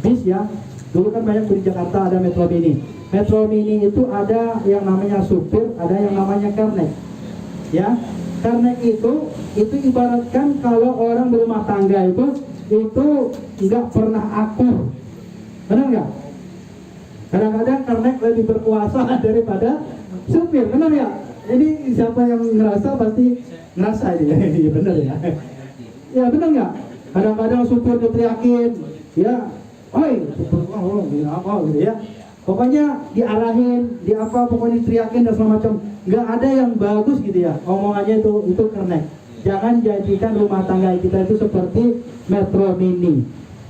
bis ya, dulu kan banyak di Jakarta ada Metro Mini. Metro Mini itu ada yang namanya supir, ada yang namanya kernet. Ya, kernet itu ibaratkan kalau orang berumah tangga itu nggak pernah akur, benar nggak? Kadang-kadang kernet lebih berkuasa daripada supir, benar ya? Ini siapa yang ngerasa pasti ngerasa ini, benar ya? Ya benar nggak? Kadang-kadang supir diteriakin, ya, oi, supir, oh, apa gitu ya? Pokoknya diarahin, di apa, pokoknya diteriakin dan segala macam. Nggak ada yang bagus gitu ya, omongannya itu kernet. Jangan jadikan rumah tangga kita itu seperti Metro Mini,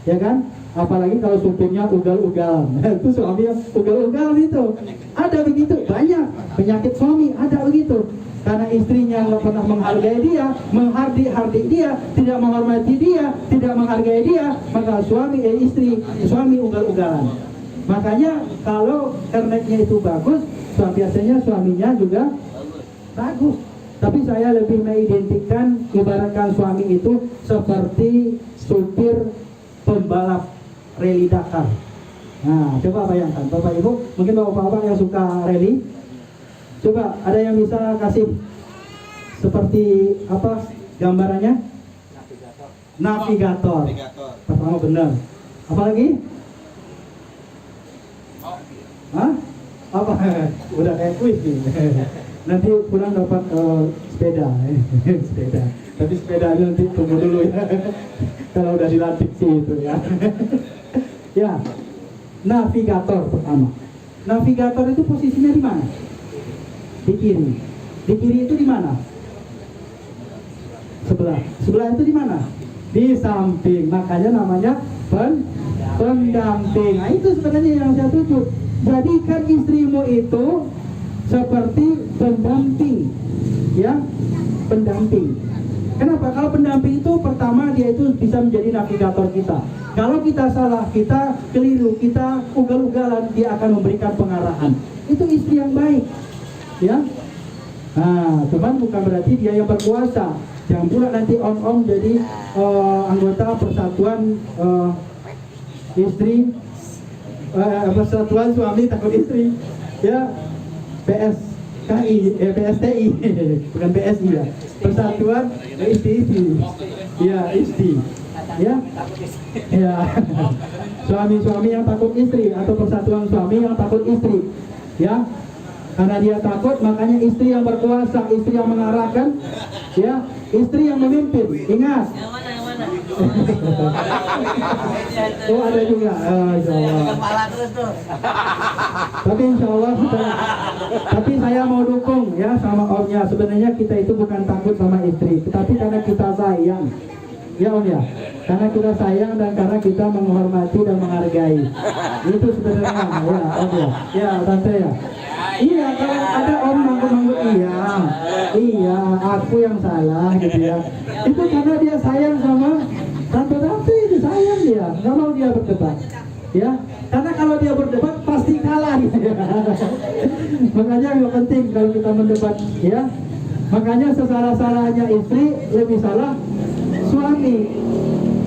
ya kan? Apalagi kalau supirnya ugal-ugalan. Itu suaminya ugal-ugalan itu. Ada begitu, banyak penyakit suami ada begitu. Karena istrinya nggak pernah menghargai dia, menghardik dia, tidak menghormati dia, tidak menghargai dia, maka suami ugal-ugalan. Makanya kalau kernetnya itu bagus, biasanya suaminya juga bagus. Tapi saya lebih mengidentikan ibaratkan suami itu seperti supir pembalap rally Dakar. Nah, coba bayangkan Bapak Ibu, mungkin Bapak-bapak yang suka rally, coba ada yang bisa kasih seperti apa gambarannya? Navigator. Pertama benar. Apalagi? Hah? Apa? Udah kayak kuis nih. Nanti pulang dapat sepeda. Sepeda. Tapi sepedanya nanti tunggu dulu ya. Kalau udah dilatih sih itu ya. Ya. Navigator pertama. Navigator itu posisinya di mana? Di kiri. Di kiri itu di mana? Sebelah. Sebelah itu di mana? Di samping. Makanya namanya pendamping. Nah, itu sebenarnya yang saya tuju. Jadikan istrimu itu seperti pendamping, ya, pendamping. Kenapa? Kalau pendamping itu pertama dia itu bisa menjadi navigator kita. Kalau kita salah, kita keliru, kita ugal-ugalan, dia akan memberikan pengarahan. Itu istri yang baik, ya. Nah, cuman bukan berarti dia yang berkuasa. Jangan pula nanti om jadi anggota persatuan istri. Persatuan suami takut istri, ya, PSKI, PSTI, bukan PSI ya, Persatuan Istri, ya, istri, ya, ya, suami-suami yang takut istri atau persatuan suami yang takut istri, ya, karena dia takut makanya istri yang berkuasa, istri yang mengarahkan, ya, istri yang memimpin, ingat. Oh ada juga, insya Allah. Tapi insya Allah, tapi saya mau dukung ya sama omnya. Sebenarnya kita itu bukan takut sama istri, tetapi karena kita sayang, ya om ya. Karena kita sayang dan karena kita menghormati dan menghargai. Itu sebenarnya, ya om ya, ya tante ya. Iya, kalau ada om manggut-manggut, iya, aku yang salah gitu ya. Itu karena dia sayang sama tante-tante, itu sayang dia, nggak mau dia berdebat, ya. Karena kalau dia berdebat pasti kalah gitu ya. Makanya nggak penting kalau kita mendebat, ya. Makanya sesalah-salahnya istri lebih salah suami.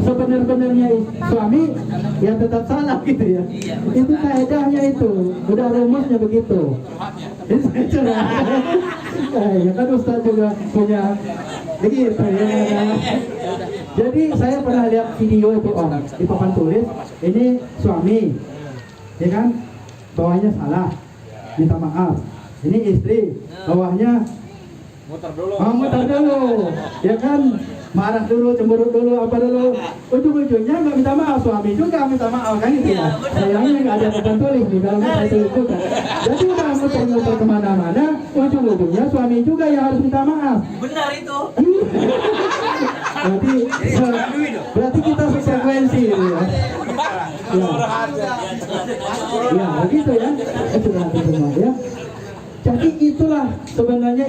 Sebenar-benarnya suami ya tetap salah gitu ya. Itu kaedahnya itu, udah rumusnya begitu. Ya kan Ustaz juga punya begitu ya. Jadi saya pernah lihat video itu om di papan tulis, ini suami, ya kan, bawahnya salah, minta maaf. Ini istri, bawahnya muter dulu, ya kan. Marah dulu, cemberut dulu, apa dulu. Ujung-ujungnya nggak minta maaf, suami juga minta maaf kan gitu ya. Sayangnya nggak ada papan tulis di dalam itu kan. Jadi udah muter-muter kemana-mana, ujung-ujungnya suami juga yang harus minta maaf. Benar itu. Berarti kita sefrekuensi gitu ya. Ya, begitu ya. Itu nanti semua ya. Jadi itulah sebenarnya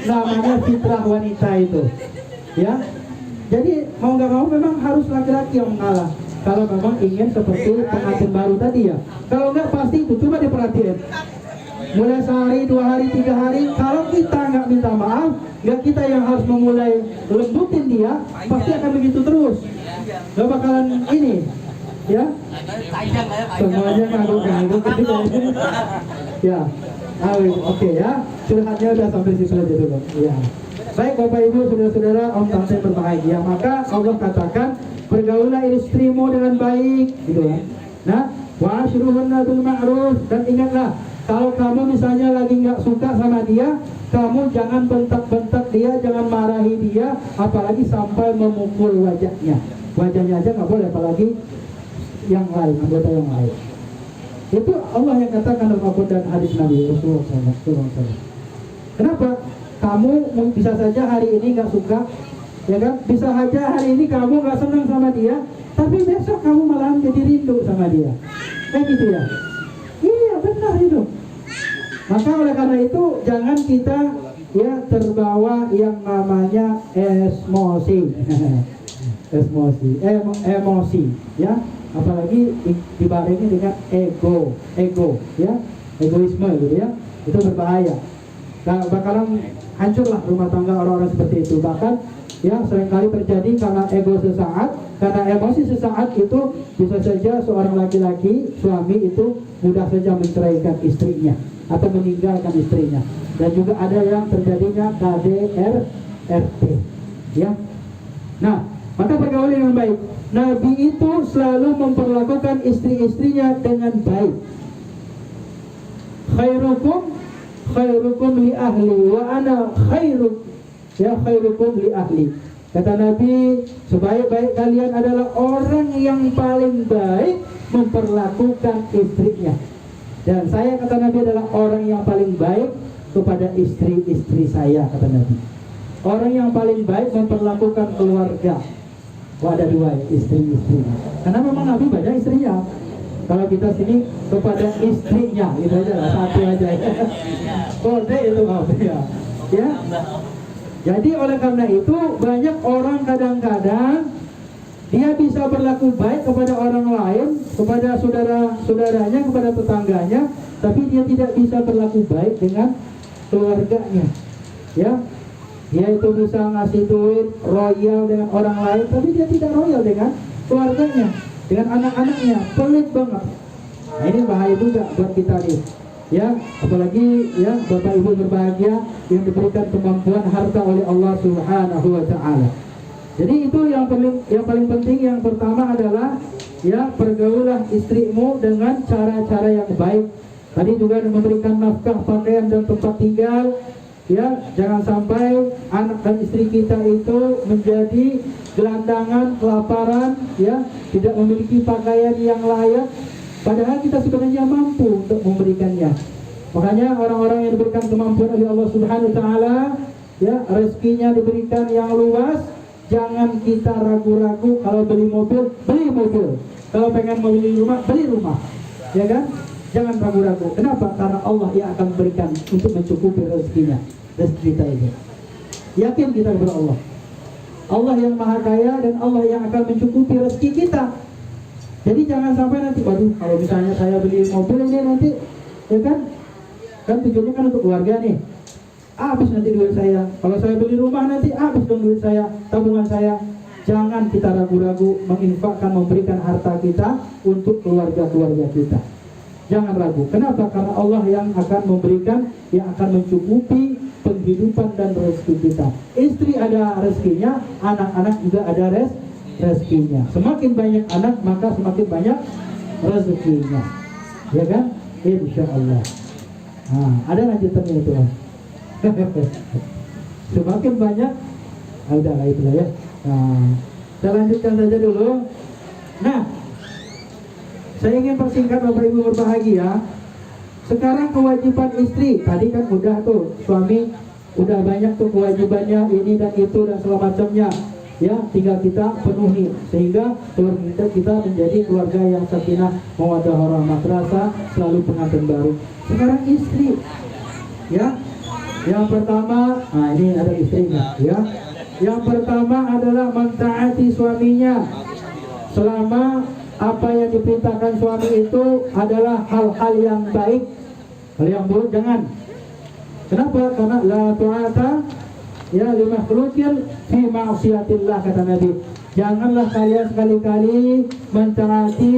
namanya fitrah wanita itu. Ya, jadi mau nggak mau memang harus laki-laki yang mengalah. Kalau memang ingin seperti pengantin baru tadi ya. Kalau nggak pasti itu, coba diperhatiin. mulai sehari, 2 hari, 3 hari. Kalau kita nggak minta maaf, nggak kita yang harus memulai lembutin dia, pasti akan begitu terus. Nggak bakalan ini, ya. Semuanya ngangguk-ngangguk. Ya, oke ya. Curhatnya udah sampai situ aja dulu. Ya. Baik Bapak Ibu, saudara-saudara, Om Tante berbahagia. Maka Allah katakan, pergaulah istrimu dengan baik, gitu kan. Nah, wa'ashiruhunna bil ma'ruf, dan ingatlah, kalau kamu misalnya lagi nggak suka sama dia, kamu jangan bentak-bentak dia, jangan marahi dia, apalagi sampai memukul wajahnya. Wajahnya aja nggak boleh, apalagi yang lain, anggota yang lain. Itu Allah yang katakan dalam Al-Quran dan hadis Nabi Rasulullah SAW. Kenapa? Kamu bisa saja hari ini nggak suka, ya kan? Bisa saja hari ini kamu nggak senang sama dia, tapi besok kamu malah jadi rindu sama dia. Kayak gitu ya? Iya benar itu. Maka oleh karena itu jangan kita ya terbawa yang namanya emosi, emosi, ya. Apalagi dibarengi dengan ego, ya, egoisme gitu ya. Itu berbahaya. Nah, bakalan hancurlah rumah tangga orang-orang seperti itu. Bahkan ya seringkali terjadi karena ego sesaat, karena emosi sesaat itu bisa saja seorang laki-laki, suami itu mudah saja menceraikan istrinya atau meninggalkan istrinya. Dan juga ada yang terjadinya KDRT, ya. Nah, maka pergaulan yang baik. Nabi itu selalu memperlakukan istri-istrinya dengan baik. Khairukum li ahli wa ana khairukum li ahli. Kata Nabi, sebaik-baik kalian adalah orang yang paling baik memperlakukan istrinya. Dan saya, kata Nabi, adalah orang yang paling baik kepada istri-istri saya, kata Nabi. Orang yang paling baik memperlakukan keluarga. Wah, ada 2 istri-istri. Karena memang Nabi banyak istrinya. Kalau kita sini kepada istrinya, gitu aja lah, 1 aja. Kode itu ya. Ya. Jadi oleh karena itu banyak orang kadang-kadang dia bisa berlaku baik kepada orang lain, kepada saudara-saudaranya, kepada tetangganya, tapi dia tidak bisa berlaku baik dengan keluarganya. Ya. Dia itu bisa ngasih duit royal dengan orang lain, tapi dia tidak royal dengan keluarganya, dengan anak-anaknya, pelit banget. Nah, ini bahaya juga buat kita nih, ya. Apalagi ya Bapak Ibu berbahagia yang diberikan kemampuan harta oleh Allah Subhanahu wa Ta'ala. Jadi itu yang paling penting. Yang pertama adalah ya pergaulah istrimu dengan cara-cara yang baik. Tadi juga memberikan nafkah, pakaian, dan tempat tinggal. Ya, jangan sampai anak dan istri kita itu menjadi gelandangan, kelaparan, ya, tidak memiliki pakaian yang layak, padahal kita sebenarnya mampu untuk memberikannya. Makanya orang-orang yang diberikan kemampuan oleh Allah Subhanahu wa Ta'ala, ya, rezekinya diberikan yang luas, jangan kita ragu-ragu. Kalau beli mobil, beli mobil. Kalau pengen membeli rumah, beli rumah, ya kan? Jangan ragu-ragu. Kenapa? Karena Allah yang akan berikan untuk mencukupi rezeki kita itu. Yakin kita kepada Allah. Allah yang maha kaya dan Allah yang akan mencukupi rezeki kita. Jadi jangan sampai nanti, waduh, kalau misalnya saya beli mobil ini nanti, ya kan tujuannya kan untuk keluarga nih. Habis nanti duit saya. Kalau saya beli rumah nanti habis dong duit saya, tabungan saya. Jangan kita ragu-ragu menginfakkan, memberikan harta kita untuk keluarga-keluarga kita. Jangan ragu. Kenapa? Karena Allah yang akan memberikan, yang akan mencukupi penghidupan dan rezeki kita. Istri ada rezekinya, anak-anak juga ada rezekinya. Semakin banyak anak, maka semakin banyak rezekinya. Ya kan? Insya Allah. Nah, ada lanjutannya itu. Semakin banyak, udahlah itulah ya. Nah, kita lanjutkan saja dulu. Nah, saya ingin persingkat Bapak Ibu berbahagia. Sekarang kewajiban istri, tadi kan udah tuh, suami udah banyak tuh kewajibannya ini dan itu dan segala macamnya. Ya, tinggal kita penuhi sehingga keluarga kita menjadi keluarga yang sakinah, mawaddah warahmah, terasa selalu pengantin baru. Sekarang istri, ya, yang pertama, nah ini ada istrinya, ya. Yang pertama adalah mentaati suaminya selama apa yang diperintahkan suami itu adalah hal-hal yang baik. Kalau yang buruk jangan. Kenapa? Karena la ta'ata ya li makhluqin fi ma'siyatillah, kata Nabi. Janganlah kalian sekali-kali mentaati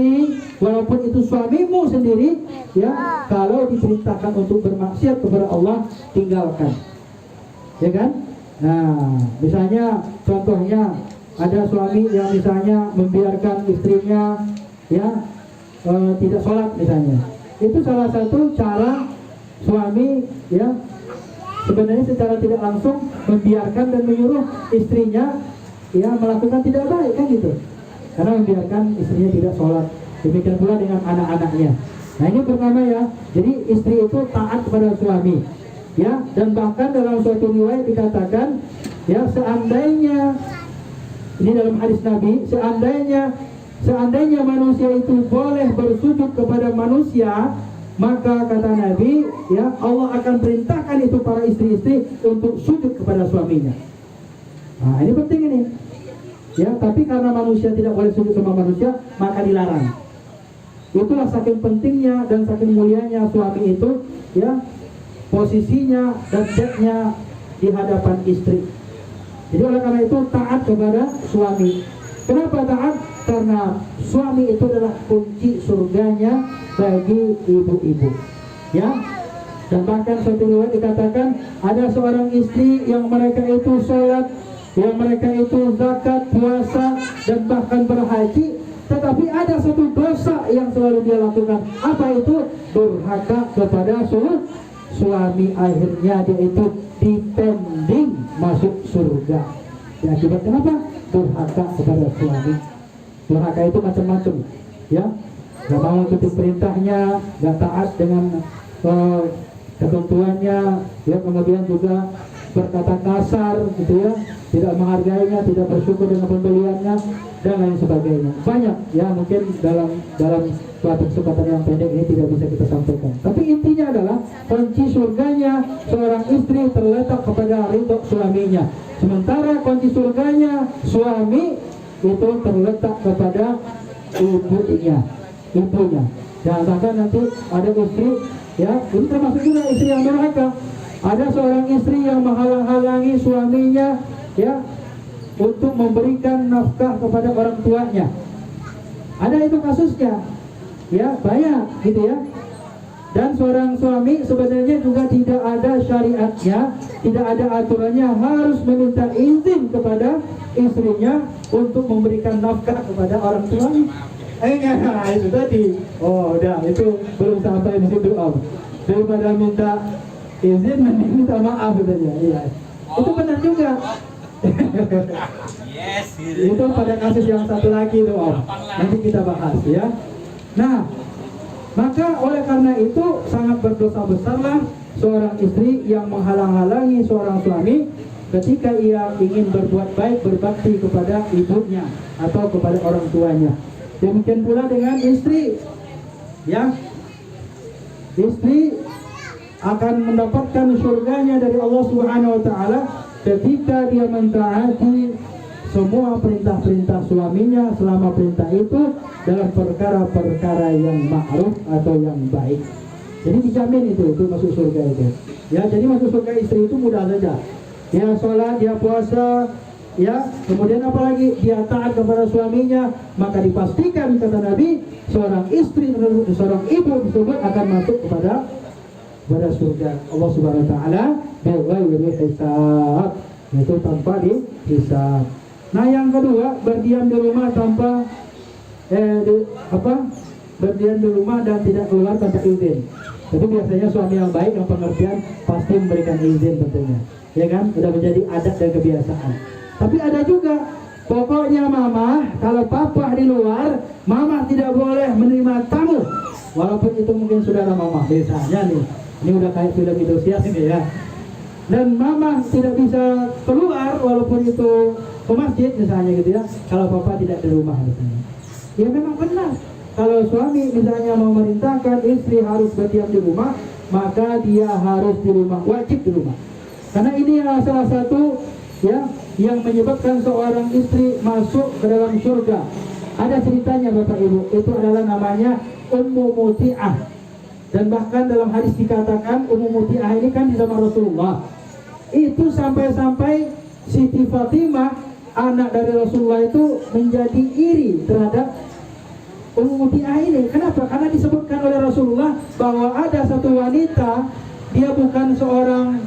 walaupun itu suamimu sendiri, ya, kalau diperintahkan untuk bermaksiat kepada Allah, tinggalkan. Ya kan? Nah, misalnya contohnya ada suami yang misalnya membiarkan istrinya ya tidak sholat misalnya. Itu salah satu cara suami ya sebenarnya secara tidak langsung membiarkan dan menyuruh istrinya ya melakukan tidak baik, kan gitu. Karena membiarkan istrinya tidak sholat. Demikian pula dengan anak-anaknya. Nah, ini pertama ya. Jadi istri itu taat kepada suami. Ya, dan bahkan dalam suatu riwayat dikatakan ya, seandainya ini dalam hadis Nabi, seandainya manusia itu boleh bersujud kepada manusia, maka kata Nabi ya, Allah akan perintahkan itu para istri-istri untuk sujud kepada suaminya. Nah, ini penting ini. Ya, tapi karena manusia tidak boleh sujud sama manusia, maka dilarang. Itulah saking pentingnya dan saking mulianya suami itu ya, posisinya dan derajatnya di hadapan istri. Jadi oleh karena itu taat kepada suami. Kenapa taat? Karena suami itu adalah kunci surganya bagi ibu-ibu. Ya. Dan bahkan suatu riwayat dikatakan ada seorang istri yang mereka itu sholat, yang mereka itu zakat, puasa, dan bahkan berhaji, tetapi ada satu dosa yang selalu dia lakukan. Apa itu? Durhaka kepada suami. Akhirnya dia itu dipending masuk surga. Ya, akibat kenapa? Durhaka kepada suami. Durhaka itu macam-macam, ya. Gak mau ikuti perintahnya, gak taat dengan ketentuannya, ya, kemudian juga berkata kasar, gitu ya, tidak menghargainya, tidak bersyukur dengan pembeliannya, dan lain sebagainya. Banyak, ya, mungkin dalam suatu kesempatan yang pendek ini tidak bisa kita sampaikan. Tapi intinya adalah kunci surganya seorang istri terletak kepada ridho suaminya. Sementara kunci surganya suami itu terletak kepada ibunya. Jangan sampai nanti ada istri, ya, ini termasuk juga istri yang durhaka. Ada seorang istri yang menghalang-halangi suaminya, ya, untuk memberikan nafkah kepada orang tuanya. Ada itu kasusnya, ya, banyak, gitu ya. Dan seorang suami sebenarnya juga tidak ada syariatnya, tidak ada aturannya harus meminta izin kepada istrinya untuk memberikan nafkah kepada orang tuanya. Nah, itu tadi. Oh, udah, itu belum sampai di situ, Om. Daripada minta izin, mending minta maaf saja. Iya. Itu benar juga. Yes. Itu pada kasus yang satu lagi tuh, Om. Nanti kita bahas, ya. Nah, maka oleh karena itu sangat berdosa besarlah seorang istri yang menghalang-halangi seorang suami ketika ia ingin berbuat baik, berbakti kepada ibunya atau kepada orang tuanya. Demikian pula dengan istri, ya. Istri akan mendapatkan surganya dari Allah Subhanahu wa taala ketika dia mentaati semua perintah-perintah suaminya selama perintah itu dalam perkara-perkara yang ma'ruf atau yang baik. Jadi dijamin itu masuk surga itu. Ya, jadi masuk surga istri itu mudah saja. Dia sholat, dia puasa, ya, kemudian apalagi dia taat kepada suaminya, maka dipastikan kata Nabi seorang istri, seorang ibu tersebut akan masuk kepada surga Allah Subhanahu wa taala bighairi hisab, itu tanpa dihisab. Nah, yang kedua, berdiam di rumah tanpa berdiam di rumah dan tidak keluar tanpa izin. Itu biasanya suami yang baik, yang pengertian, pasti memberikan izin tentunya, ya kan? Sudah menjadi adat dan kebiasaan. Tapi ada juga, pokoknya mama, kalau papa di luar, mama tidak boleh menerima tamu, walaupun itu mungkin saudara mama. Biasanya nih, ini udah kayak film Indosiar ini, ya. Dan mama tidak bisa keluar walaupun itu ke masjid misalnya, gitu ya, kalau papa tidak di rumah misalnya. Ya memang benar, kalau suami misalnya mau memerintahkan istri harus berdiam di rumah, maka dia harus di rumah, wajib di rumah. Karena ini salah satu, ya, yang menyebabkan seorang istri masuk ke dalam surga. Ada ceritanya Bapak Ibu, itu adalah namanya Ummu Muti'ah. Dan bahkan dalam hadis dikatakan Ummu Muti'ah ini kan di zaman Rasulullah. Itu sampai-sampai Siti Fatimah, anak dari Rasulullah itu menjadi iri terhadap Ummu Muti'ah ini. Kenapa? Karena disebutkan oleh Rasulullah bahwa ada satu wanita, dia bukan seorang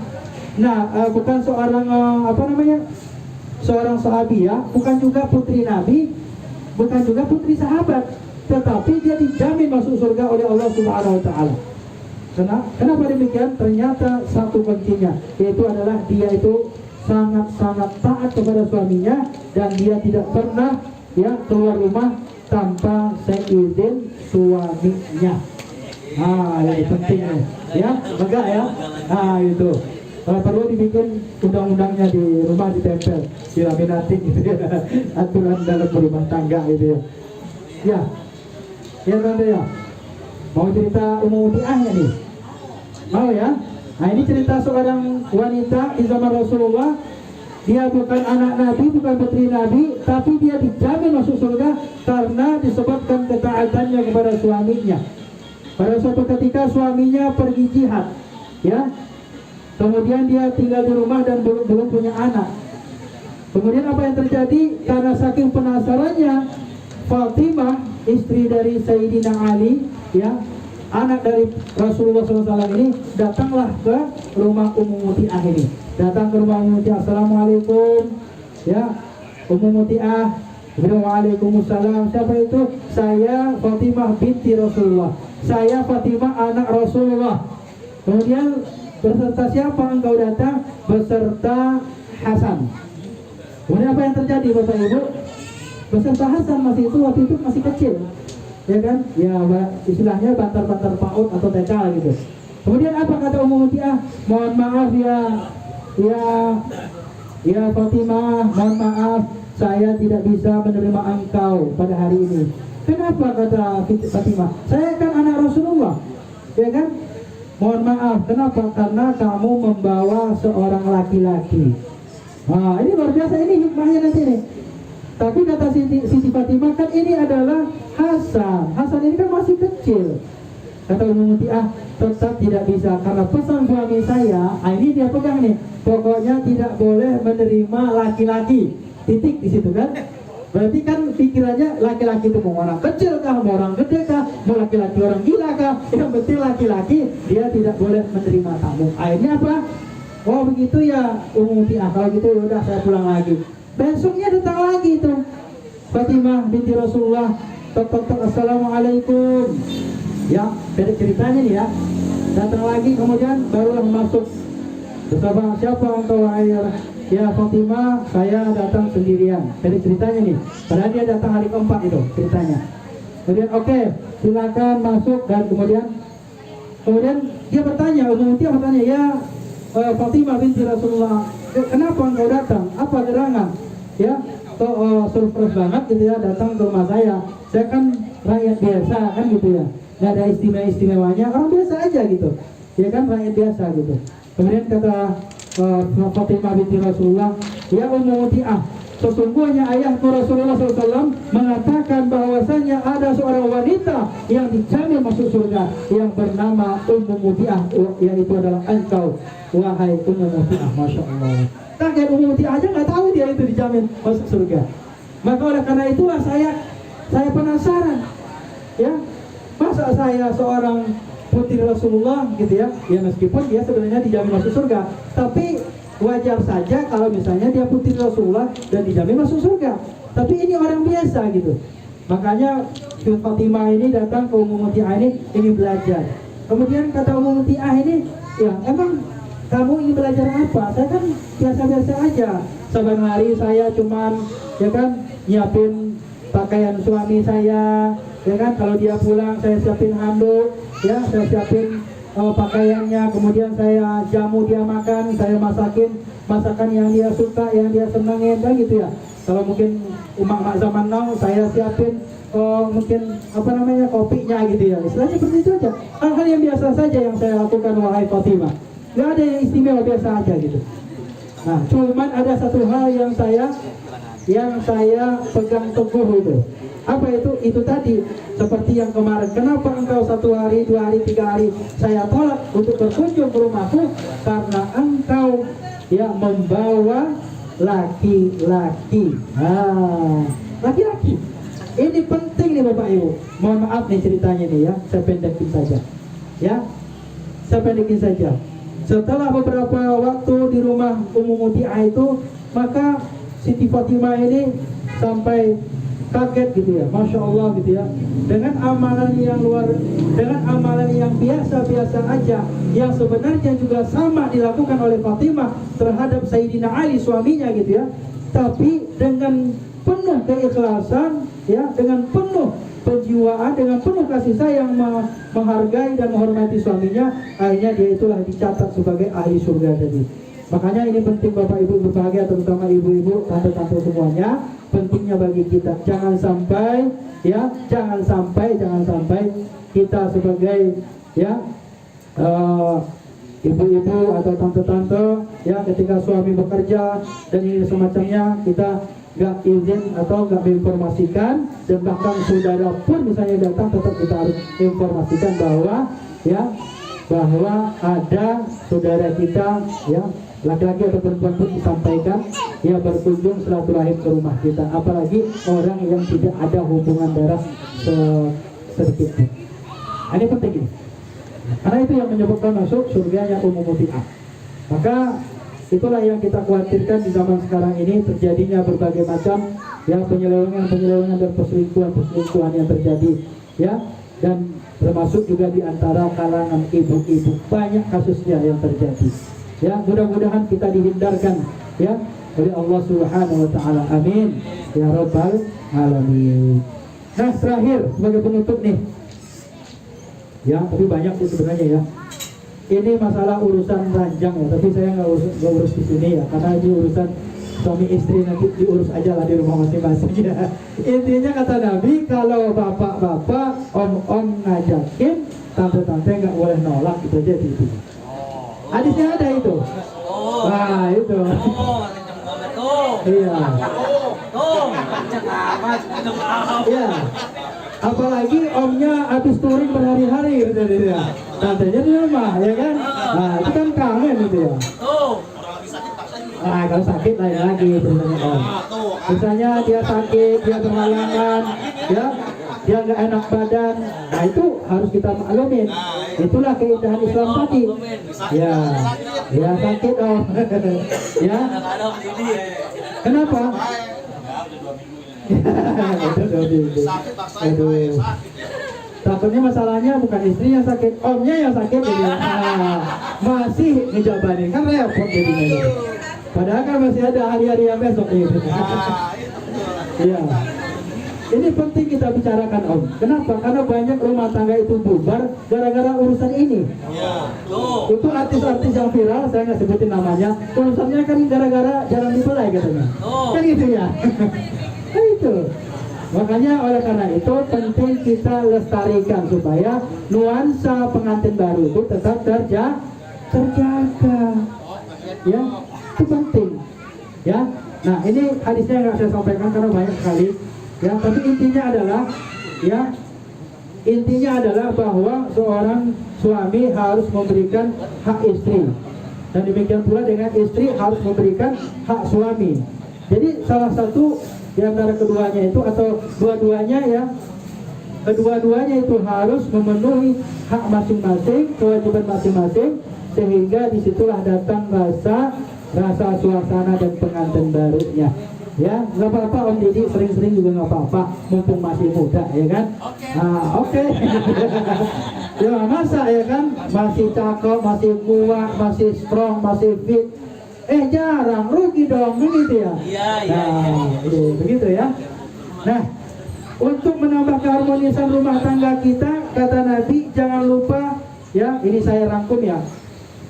seorang sahabiah, bukan juga putri Nabi, bukan juga putri sahabat, tetapi dia dijamin masuk surga oleh Allah Subhanahu wa taala. Kenapa demikian? Ternyata satu kuncinya, yaitu adalah dia itu sangat-sangat taat kepada suaminya, dan dia tidak pernah keluar rumah tanpa seizin suaminya. Ini pentingnya enggak ya? Itu kalau perlu dibikin undang-undangnya di rumah, ditempel, dilaminatin gitu ya, aturan dalam berumah tangga gitu ya. Tante ya, mau cerita Ummu Muti'ahnya nih? Mau ya? Nah, ini cerita seorang wanita di zaman Rasulullah. Dia bukan anak Nabi, bukan putri Nabi, tapi dia dijamin masuk surga karena disebabkan ketaatannya kepada suaminya. Pada suatu ketika suaminya pergi jihad, kemudian dia tinggal di rumah dan belum punya anak. Kemudian apa yang terjadi? Karena saking penasarannya, Fatimah, istri dari Sayyidina Ali, anak dari Rasulullah SAW ini, datanglah ke rumah Ummu Muti'ah ini. Datang ke rumah Ummu Muti'ah, assalamualaikum, Ummu Muti'ah. Waalaikumsalam. Siapa itu? Saya Fatimah binti Rasulullah. Saya Fatimah anak Rasulullah. Kemudian beserta siapa engkau datang? Beserta Hasan. Kemudian apa yang terjadi Bapak Ibu? Beserta Hasan waktu itu masih kecil, istilahnya bantar-bantar PAUD atau TK gitu. Kemudian apa kata Ummu Muti'ah? Mohon maaf ya Fatimah, mohon maaf, saya tidak bisa menerima engkau pada hari ini. Kenapa kata Fatimah? Saya kan anak Rasulullah, mohon maaf, kenapa? Karena kamu membawa seorang laki-laki. Ini luar biasa, ini hikmahnya nanti nih. Tapi kata Siti Fatimah, kan ini adalah Hasan. Hasan ini kan masih kecil. Kata Ummu Muti'ah, tetap tidak bisa, karena pesan suami saya, ini dia pegang nih, pokoknya tidak boleh menerima laki-laki. Titik di situ kan. Berarti kan pikirannya laki-laki itu mau orang kecil kah, mau orang gede kah, mau laki-laki orang gila kah, yang penting laki-laki, dia tidak boleh menerima tamu. Akhirnya apa? Oh begitu ya Ummu Muti'ah, kalau gitu udah saya pulang lagi. Besoknya datang lagi itu Fatimah binti Rasulullah, tok assalamualaikum. Beda ceritanya nih datang lagi, kemudian barulah masuk. Bersama siapa engkau ya Fatimah? Saya datang sendirian. Beda ceritanya nih, padahal dia datang hari keempat itu ceritanya. Kemudian oke, silakan masuk. Dan kemudian dia bertanya, Ummu Muti'ah bertanya, ya Fatimah binti Rasulullah, kenapa engkau datang? Apa gerangan? Surprise banget gitu datang ke rumah saya. Saya kan rakyat biasa kan gitu nggak ada istimewanya, orang biasa aja gitu, rakyat biasa gitu. Kemudian kata Fatimah binti Rasulullah, ya Ummu Muti'ah, sesungguhnya ayahku Rasulullah SAW mengatakan bahwasanya ada seorang wanita yang dijamin masuk surga yang bernama Ummu Muti'ah, yaitu adalah engkau, wahai Ummu Muti'ah. Masya Allah. Kaget Ummu Muti'ah aja nggak tahu dia itu dijamin masuk surga. Maka oleh karena itulah saya penasaran, masa saya seorang putri Rasulullah gitu meskipun dia sebenarnya dijamin masuk surga, tapi wajar saja kalau misalnya dia putri Rasulullah dan dijamin masuk surga. Tapi ini orang biasa gitu. Makanya Fatimah ini datang ke Ummu Muti'ah ini belajar. Kemudian kata Ummu Muti'ah ini, emang kamu ingin belajar apa? Saya kan biasa-biasa aja. Saban hari saya cuman nyiapin pakaian suami saya, kalau dia pulang saya siapin handuk, saya siapin pakaiannya, kemudian saya jamu dia makan, saya masakin masakan yang dia suka, yang dia senangin, gitu ya. Kalau mungkin umat zaman now, saya siapin mungkin kopinya gitu ya. Istilahnya seperti itu aja. Hal-hal yang biasa saja yang saya lakukan, wahai Fatimah. Gak ada yang istimewa, biasa aja gitu. Nah, cuman ada satu hal yang saya yang saya pegang teguh itu. Apa itu? Itu tadi seperti yang kemarin. Kenapa engkau 1 hari, 2 hari, 3 hari saya tolak untuk berkunjung ke rumahku? Karena engkau ya membawa laki-laki. Laki-laki. Ini penting nih Bapak Ibu. Mohon maaf nih ceritanya nih ya, saya pendekin saja. Ya, saya pendekin saja. Setelah beberapa waktu di rumah Ummu Muti'ah itu, maka Siti Fatimah ini sampai kaget gitu ya, Masya Allah gitu ya, dengan amalan yang biasa-biasa aja, yang sebenarnya juga sama dilakukan oleh Fatimah terhadap Sayyidina Ali suaminya gitu ya, tapi dengan penuh keikhlasan ya, dengan penuh penjiwaan, dengan penuh kasih sayang menghargai dan menghormati suaminya, akhirnya dia itulah dicatat sebagai ahli surga tadi. Makanya ini penting Bapak Ibu berbahagia, terutama ibu-ibu, tante-tante semuanya, pentingnya bagi kita jangan sampai kita sebagai ya ibu-ibu atau tante-tante ya, ketika suami bekerja dan ini semacamnya, kita gak izin atau gak menginformasikan, dan bahkan saudara pun misalnya datang, tetap kita harus informasikan bahwa ada saudara kita ya, laki-laki atau perempuan pun disampaikan ya, berkunjung silaturahim ke rumah kita, apalagi orang yang tidak ada hubungan darah sedikit pun. Ini penting ini, karena itu yang menyebabkan masuk surganya Ummu Muti'ah. Maka itulah yang kita khawatirkan di zaman sekarang ini, terjadinya berbagai macam ya penyelewengan dan perselingkuhan yang terjadi ya, dan termasuk juga di antara kalangan ibu-ibu, banyak kasusnya yang terjadi ya. Mudah-mudahan kita dihindarkan ya oleh Allah Subhanahu wa taala, amin ya rabbal alamin. Nah, terakhir sebagai penutup nih ya, tapi banyak sih sebenarnya ya, ini masalah urusan ranjang ya, tapi saya nggak urus di sini ya, karena ini urusan suami istri, nanti diurus aja lah di rumah masing-masing ya. Intinya kata Nabi, kalau bapak-bapak, om-om ngajakin, tante-tante nggak boleh nolak, gitu aja gitu. Hadisnya ada itu. Wah itu. Iya. Iya. Apalagi omnya habis touring berhari-hari gitu ya. Tantenya di rumah ya kan. Nah itu kan kangen gitu ya. Nah kalau sakit lain lagi sebenarnya om. Misalnya dia sakit, dia berhalangan, ya, dia nggak enak badan, nah itu harus kita maklumin. Itulah keindahan Islam tadi. Ya, ya sakit om. Ya. Kenapa? Takutnya masalahnya bukan istri yang sakit, omnya yang sakit jadi masih ngejabanin, kan repot jadinya. Padahal kan masih ada hari-hari yang besok gitu. Iya. Ini penting kita bicarakan om. Kenapa? Karena banyak rumah tangga itu bubar gara-gara urusan ini. Itu artis-artis yang viral, saya nggak sebutin namanya, urusannya kan gara-gara jarang dipelai katanya. Kan gitu ya. Kan itu. Makanya oleh karena itu penting kita lestarikan supaya nuansa pengantin baru itu tetap terjaga. Ya, itu penting. Ya. Nah, ini hadisnya nggak saya sampaikan karena banyak sekali. Ya, tapi intinya adalah bahwa seorang suami harus memberikan hak istri, dan demikian pula dengan istri harus memberikan hak suami. Jadi salah satu di antara keduanya itu atau dua-duanya ya, kedua-duanya itu harus memenuhi hak masing-masing, kewajiban masing-masing, sehingga disitulah datang rasa suasana dan pengantin barunya. Ya, nggak apa-apa Om Didi, sering-sering juga nggak apa-apa, mumpung masih muda, ya kan? Oke. Ya masa ya kan, masih cakep, masih kuat, masih strong, masih fit. Jarang, rugi dong, begitu ya? Iya. Begitu ya. Nah, untuk menambah keharmonisan rumah tangga kita, kata Nabi, jangan lupa ya, ini saya rangkum ya.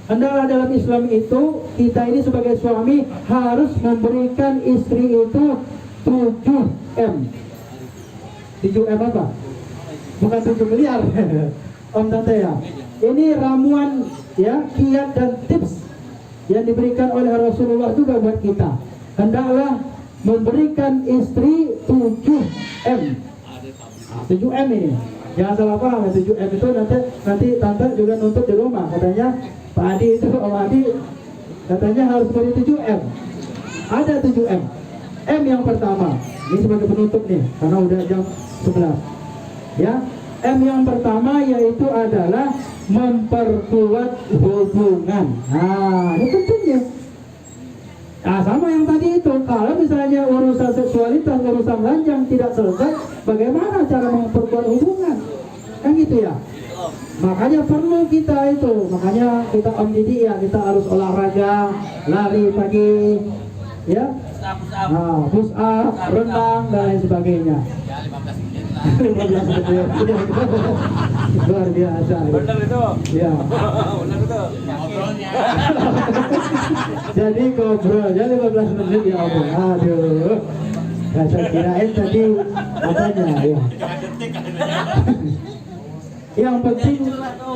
Hendaklah dalam Islam itu kita ini sebagai suami harus memberikan istri itu 7M. 7M apa? Bukan 7 miliar. Om Tante ya. Ini ramuan ya, kiat dan tips yang diberikan oleh Rasulullah juga buat kita. Hendaklah memberikan istri 7M. 7M ini. Jangan salah paham, 7M itu nanti tante juga nuntut di rumah. Katanya Pak Adi itu, Om Adi katanya harus beri 7M. Ada 7M. M yang pertama, ini sebagai penutup nih, karena udah jam 11. Ya, M yang pertama yaitu adalah memperkuat hubungan. Nah, ini pentingnya. Nah, sama yang tadi itu, kalau misalnya urusan seksualitas, urusan ranjang tidak selesai, bagaimana cara memperkuat hubungan? Kan gitu ya. Makanya perlu kita itu, makanya kita Om Didi ya, kita harus olahraga, lari pagi, ya, push up, renang dan lain sebagainya. 15 menit. Luar biasa. Benar itu. Ya. Benar itu. Jadi ngobrol aja 15 menit ya Om. Aduh. Ya, saya kirain tadi apanya ya. Yang penting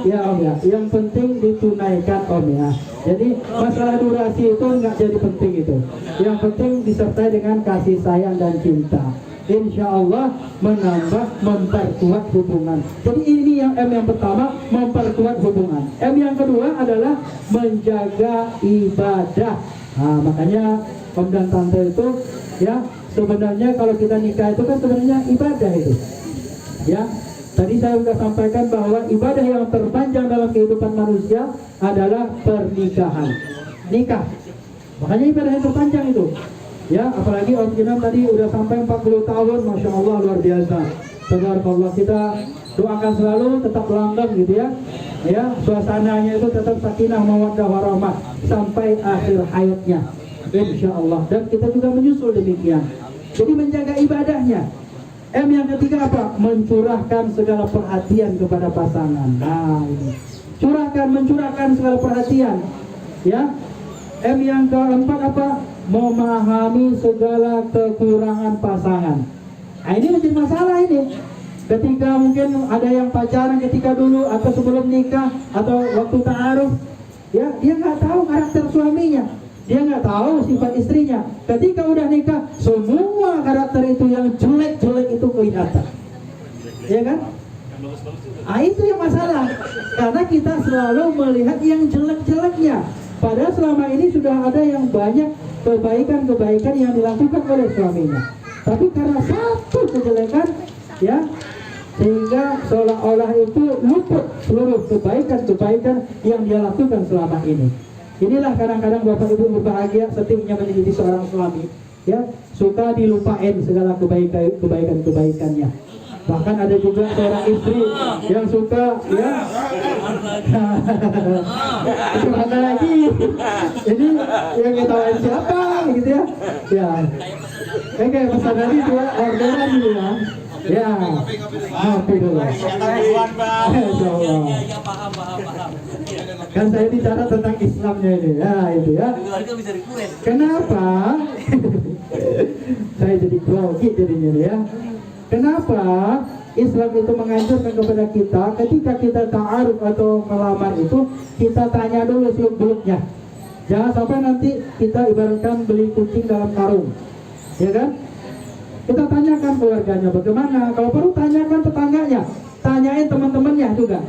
ya Om ya, yang penting ditunaikan Om ya. Jadi masalah durasi itu nggak jadi penting itu. Yang penting disertai dengan kasih sayang dan cinta. Insya Allah menambah, memperkuat hubungan. Jadi ini yang M yang pertama, memperkuat hubungan. M yang kedua adalah menjaga ibadah. Nah, makanya Om dan Tante itu ya, sebenarnya kalau kita nikah itu kan sebenarnya ibadah itu. Ya, tadi saya sudah sampaikan bahwa ibadah yang terpanjang dalam kehidupan manusia adalah pernikahan. Nikah. Makanya ibadah yang terpanjang itu. Ya, apalagi Om Kinam tadi udah sampai 40 tahun, Masya Allah luar biasa. Tabarakallah, kita doakan selalu tetap langgeng gitu ya. Ya, suasananya itu tetap sakinah mawaddah warahmah sampai akhir hayatnya. Insya Allah. Dan kita juga menyusul demikian. Jadi menjaga ibadahnya. M yang ketiga apa? Mencurahkan segala perhatian kepada pasangan. Nah, ini. Mencurahkan segala perhatian. Ya. M yang keempat apa? Memahami segala kekurangan pasangan. Nah, ini menjadi masalah ini. Ketika mungkin ada yang pacaran ketika dulu atau sebelum nikah atau waktu ta'aruf, ya dia nggak tahu karakter suaminya, dia nggak tahu sifat istrinya. Ketika udah nikah, semua karakter itu yang jelek-jelek itu kelihatan, ya kan? Ah, itu yang masalah, karena kita selalu melihat yang jelek-jeleknya. Padahal selama ini sudah ada yang banyak kebaikan-kebaikan yang dilakukan oleh suaminya. Tapi karena satu kejelekan, ya, sehingga seolah-olah itu luput seluruh kebaikan-kebaikan yang dia lakukan selama ini. Inilah kadang-kadang Bapak Ibu berbahagia sedihnya menjadi seorang suami, ya, suka dilupain segala kebaikan-kebaikannya. Bahkan ada juga seorang istri yang suka, ya, itu mana lagi? Ini yang ketawain siapa, gitu ya? Ya, kayak pesan tadi itu orderan gitu ya. Ya, ngopi dulu. Insya Allah. Kan saya bicara tentang Islamnya ini, ya itu ya. Kenapa? Saya jadi grogi jadinya ya. Kenapa Islam itu menganjurkan kepada kita ketika kita ta'aruf atau melamar itu, kita tanya dulu seluk-beluknya. Jangan sampai nanti kita ibaratkan beli kucing dalam karung, ya kan? Kita tanyakan keluarganya bagaimana, kalau perlu tanyakan tetangganya, tanyain teman-temannya juga.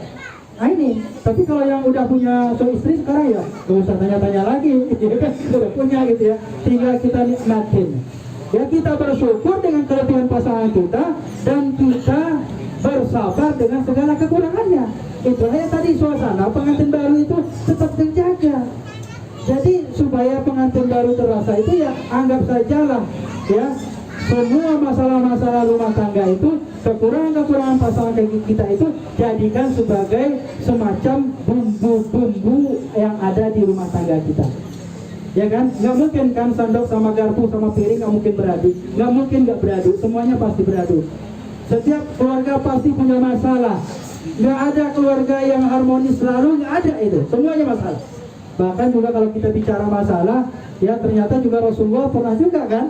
Nah ini, tapi kalau yang udah punya istri sekarang ya gak usah tanya-tanya lagi, ya kan? Udah punya gitu ya, tinggal kita nikmatin. Ya, kita bersyukur dengan kelebihan pasangan kita dan kita bersabar dengan segala kekurangannya. Itulah yang tadi suasana pengantin baru itu tetap terjaga. Jadi supaya pengantin baru terasa itu ya anggap sajalah ya semua masalah-masalah rumah tangga itu, kekurangan-kekurangan pasangan kita itu jadikan sebagai semacam bumbu-bumbu yang ada di rumah tangga kita. Ya kan, nggak mungkin kan sendok sama garpu sama piring nggak mungkin beradu, nggak mungkin nggak beradu, semuanya pasti beradu. Setiap keluarga pasti punya masalah, nggak ada keluarga yang harmonis selalu, nggak ada itu, semuanya masalah. Bahkan juga kalau kita bicara masalah, ya ternyata juga Rasulullah pernah juga kan,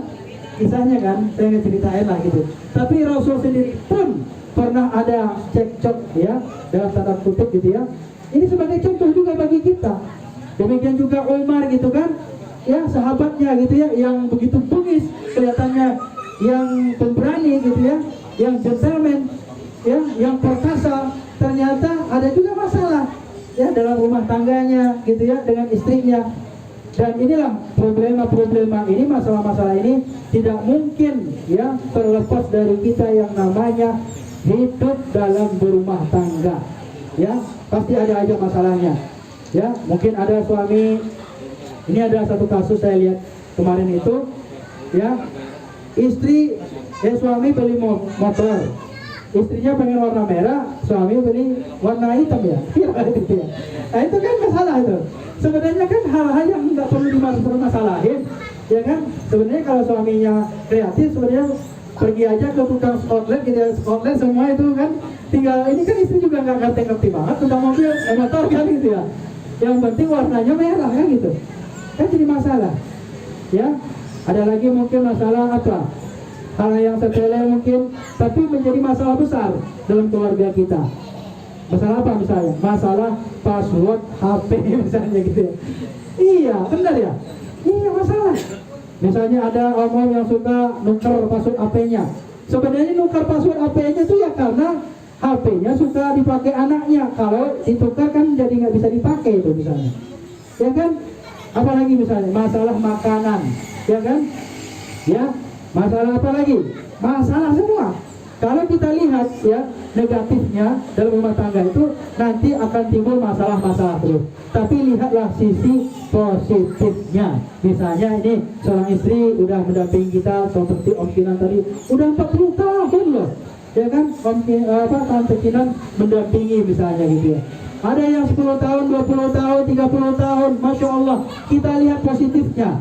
kisahnya kan, saya nggak ceritain lah gitu. Tapi Rasul sendiri pun pernah ada cekcok ya, dalam tanda kutip gitu ya. Ini sebagai contoh juga bagi kita. Demikian juga Umar gitu kan. ya sahabatnya gitu ya, yang begitu bengis kelihatannya, yang pemberani gitu ya, yang gentleman ya, yang perkasa, ternyata ada juga masalah ya dalam rumah tangganya gitu ya, dengan istrinya. Dan inilah problema-problema ini, masalah-masalah ini tidak mungkin ya terlepas dari kita yang namanya hidup dalam berumah tangga. Ya, pasti ada aja masalahnya. Ya, mungkin ada suami, ini ada satu kasus saya lihat kemarin itu, ya, suami beli motor, istrinya pengen warna merah, suami beli warna hitam ya. Nah itu kan masalah itu. Sebenarnya kan hal-hal yang nggak perlu dimasalahin, ya kan? Sebenarnya kalau suaminya kreatif, sebenarnya pergi aja ke tukang outlet gitu ya, outlet semua itu kan, tinggal ini kan istri juga nggak ngerti banget tentang mobil, motor kan gitu ya. Yang penting warnanya merah kan gitu. Kan jadi masalah. Ya, ada lagi mungkin masalah apa? Hal yang sepele mungkin, tapi menjadi masalah besar dalam keluarga kita. Masalah apa misalnya? Masalah password HP misalnya gitu ya. Iya, benar ya? Iya, masalah. Misalnya ada om yang suka nuker password HP-nya. Sebenarnya nuker password HP-nya itu ya karena HP-nya suka dipakai anaknya. Kalau ditukar kan jadi nggak bisa dipakai itu misalnya. Ya kan? Apalagi misalnya masalah makanan, ya kan? Ya, masalah apa lagi? Masalah semua. Kalau kita lihat ya negatifnya dalam rumah tangga itu nanti akan timbul masalah-masalah terus. Tapi lihatlah sisi positifnya. Misalnya ini seorang istri udah mendampingi kita seperti Om Kinan tadi, udah 40 tahun loh. Ya kan? Tante Kinan mendampingi misalnya gitu ya. Ada yang 10 tahun, 20 tahun, 30 tahun, Masya Allah. Kita lihat positifnya.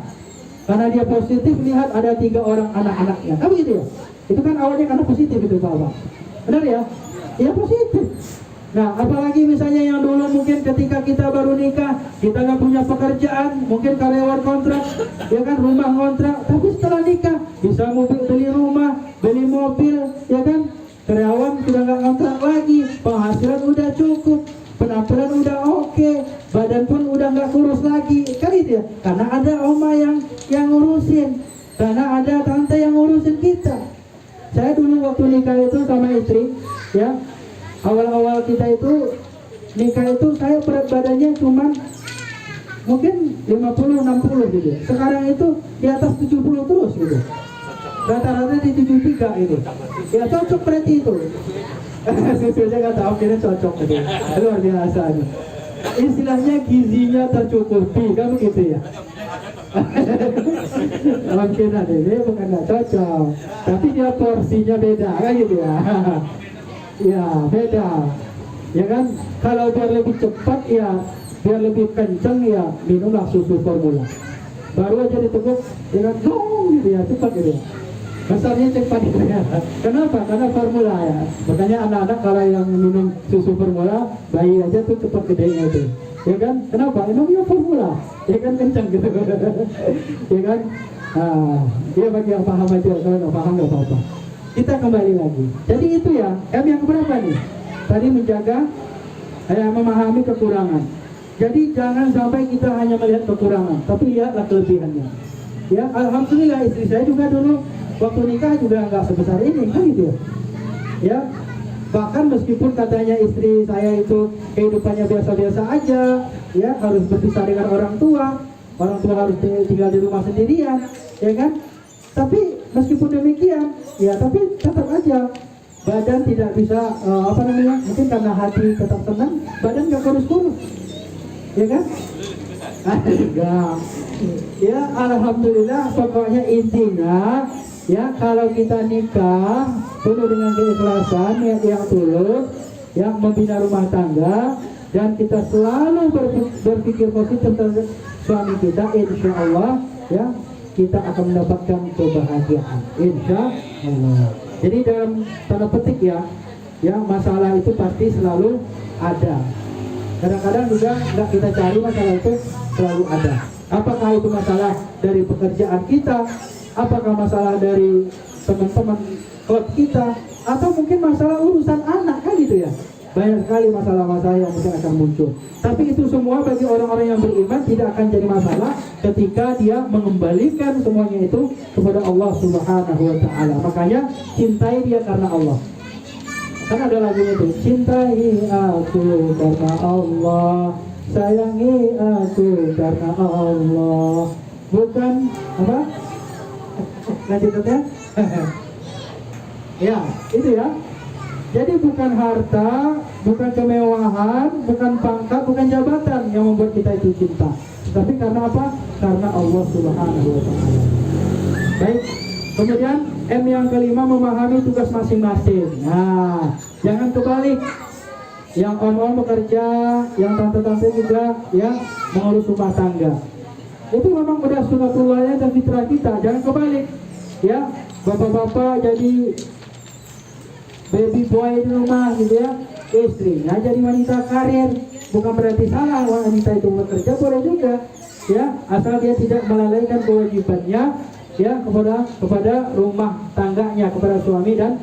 Karena dia positif, lihat ada 3 orang anak-anaknya. Kan begitu ya? Itu kan awalnya karena positif itu Pak. Benar ya? Ya positif. Nah, apalagi misalnya yang dulu mungkin ketika kita baru nikah, kita nggak punya pekerjaan, mungkin karyawan kontrak, ya kan, rumah kontrak. Tapi setelah nikah, bisa beli rumah, beli mobil, ya kan? Karyawan sudah nggak kontrak lagi, penghasilan udah cukup, penampilan udah oke, badan pun udah nggak kurus lagi, kan itu ya? Karena ada oma yang ngurusin, karena ada tante yang ngurusin kita. Saya dulu waktu nikah itu sama istri, ya, awal-awal kita itu nikah itu saya berat badannya cuman mungkin 50-60 gitu. Sekarang itu di atas 70 terus gitu. Rata-rata di 73 gitu. Ya cocok berarti itu. Susunya nggak tahu, kira cocok gitu. Luar biasa nih. Istilahnya gizinya tercukupi, kan begitu ya. Mungkin ada ini bukan nggak cocok, tapi dia porsinya beda kan gitu ya. Ya beda, ya kan. Kalau biar lebih cepat ya, biar lebih kencang ya, minumlah susu formula. Baru aja diteguk, ya kan, gitu ya, cepat gitu ya. Besarnya cepat gitu ya. Kenapa? Karena formula ya. Makanya anak-anak kalau yang minum susu formula, bayi aja tuh cepat gedenya itu. Ya kan? Kenapa? Namanya formula. Ya kan, kencang gitu. Ya kan? Ya bagi yang paham aja, kalau nggak paham nggak apa-apa. Kita kembali lagi. Jadi itu ya, M yang keberapa nih? Tadi menjaga, memahami kekurangan. Jadi jangan sampai kita hanya melihat kekurangan, tapi lihatlah kelebihannya. Ya, alhamdulillah istri saya juga dulu waktu nikah juga nggak sebesar ini kan gitu ya. Ya, bahkan meskipun katanya istri saya itu kehidupannya biasa-biasa aja, ya harus berpisah dengan orang tua harus tinggal di rumah sendirian, ya kan. Tapi meskipun demikian, ya tapi tetap aja badan tidak bisa mungkin karena hati tetap tenang, badan nggak kurus-kurus, ya kan. Enggak. Ya alhamdulillah, pokoknya intinya ya kalau kita nikah penuh dengan keikhlasan, niat yang tulus, yang membina rumah tangga, dan kita selalu berpikir positif terhadap suami kita, insya Allah ya kita akan mendapatkan kebahagiaan, insya Allah. Jadi dalam tanda petik ya masalah itu pasti selalu ada. Kadang-kadang juga nggak kita cari, masalah itu selalu ada. Apakah itu masalah dari pekerjaan kita, apakah masalah dari teman-teman klub kita, atau mungkin masalah urusan anak kan gitu ya. banyak sekali masalah-masalah yang mungkin akan muncul. Tapi itu semua bagi orang-orang yang beriman tidak akan jadi masalah ketika dia mengembalikan semuanya itu kepada Allah Subhanahu wa taala. Makanya cintai dia karena Allah. Kan ada lagunya itu, cintai aku karena Allah, sayangi aku karena Allah. Bukan apa? Lanjutnya? Ya, itu ya. Jadi bukan harta, bukan kemewahan, bukan pangkat, bukan jabatan yang membuat kita itu cinta. Tapi karena apa? Karena Allah Subhanahu wa taala. Baik. Kemudian M yang kelima, memahami tugas masing-masing. Nah, jangan kebalik. Yang om-om bekerja, yang tante-tante juga ya mengurus rumah tangga. Itu memang udah sunatullahnya dan fitrah kita. Jangan kebalik. Ya, bapak-bapak jadi baby boy di rumah gitu ya, istrinya jadi wanita karir. Bukan berarti salah wanita itu bekerja, boleh juga ya, asal dia tidak melalaikan kewajibannya ya kepada rumah tangganya, kepada suami dan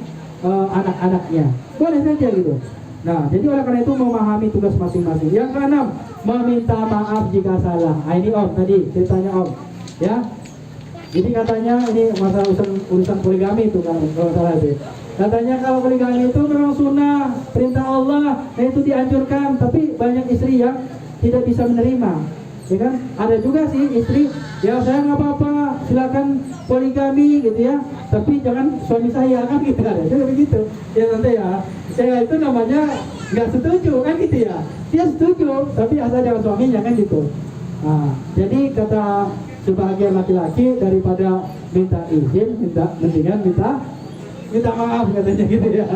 anak-anaknya, boleh saja gitu. Nah, jadi oleh karena itu memahami tugas masing-masing. Yang keenam, meminta maaf jika salah. Nah, ini Om tadi ceritanya Om ya. Jadi katanya ini masalah urusan poligami itu kan kalau salah itu. Katanya kalau poligami itu memang sunnah, perintah Allah, itu dianjurkan, tapi banyak istri yang tidak bisa menerima. Ya kan? Ada juga sih istri, ya saya nggak apa-apa, silakan poligami gitu ya, tapi jangan suami saya kan gitu, ada juga begitu. Ya nanti ya, saya itu namanya nggak setuju kan gitu ya. Dia setuju, tapi asal jangan suaminya kan gitu. Nah, jadi kata sebagian laki-laki, daripada minta izin, mendingan minta maaf katanya gitu ya,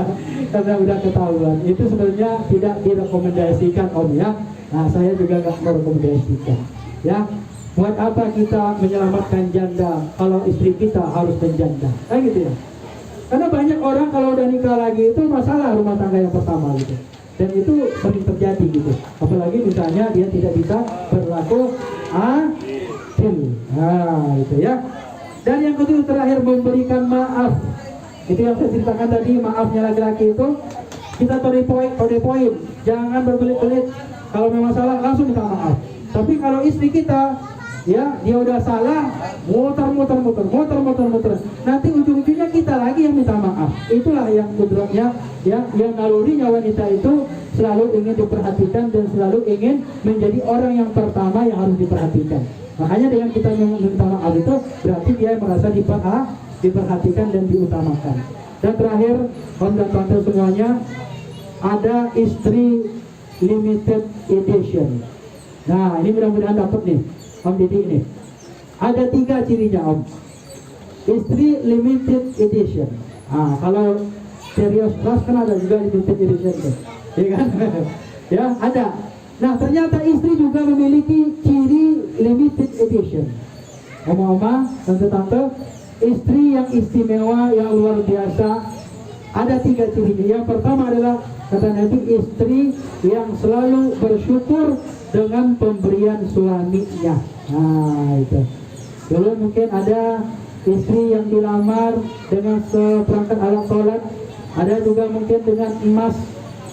karena udah ketahuan. Itu sebenarnya tidak direkomendasikan Om ya. Nah, saya juga nggak merekomendasikan ya. Buat apa kita menyelamatkan janda kalau istri kita harus menjanda kan gitu ya. Karena banyak orang kalau udah nikah lagi itu masalah rumah tangga yang pertama gitu, dan itu sering terjadi gitu. Apalagi misalnya dia tidak bisa berlaku adil. Nah itu ya. Dan yang kedua terakhir, memberikan maaf. Itu yang saya ceritakan tadi, maafnya laki-laki itu kita kode poin, jangan berbelit-belit. Kalau memang salah langsung minta maaf. Tapi kalau istri kita ya dia udah salah, muter. Nanti ujung-ujungnya kita lagi yang minta maaf. Itulah yang kudratnya ya, yang nalurinya wanita itu selalu ingin diperhatikan dan selalu ingin menjadi orang yang pertama yang harus diperhatikan. Makanya dengan kita meminta maaf itu berarti dia merasa diperhatikan dan diutamakan. Dan terakhir, Om dan Tante semuanya, ada istri limited edition. Nah, ini mudah-mudahan dapat nih Om Didi ini. Ada 3 cirinya Om. Istri limited edition. Nah, kalau serius kelas kan ada juga limited edition tuh. Ya kan? Ya, ada. Nah, ternyata istri juga memiliki ciri limited edition. Oma-oma, tante-tante, istri yang istimewa, yang luar biasa, ada 3 cirinya. Yang pertama adalah kata Nabi, istri yang selalu bersyukur dengan pemberian suaminya. Nah itu. Dulu mungkin ada istri yang dilamar dengan seperangkat alat sholat, ada juga mungkin dengan emas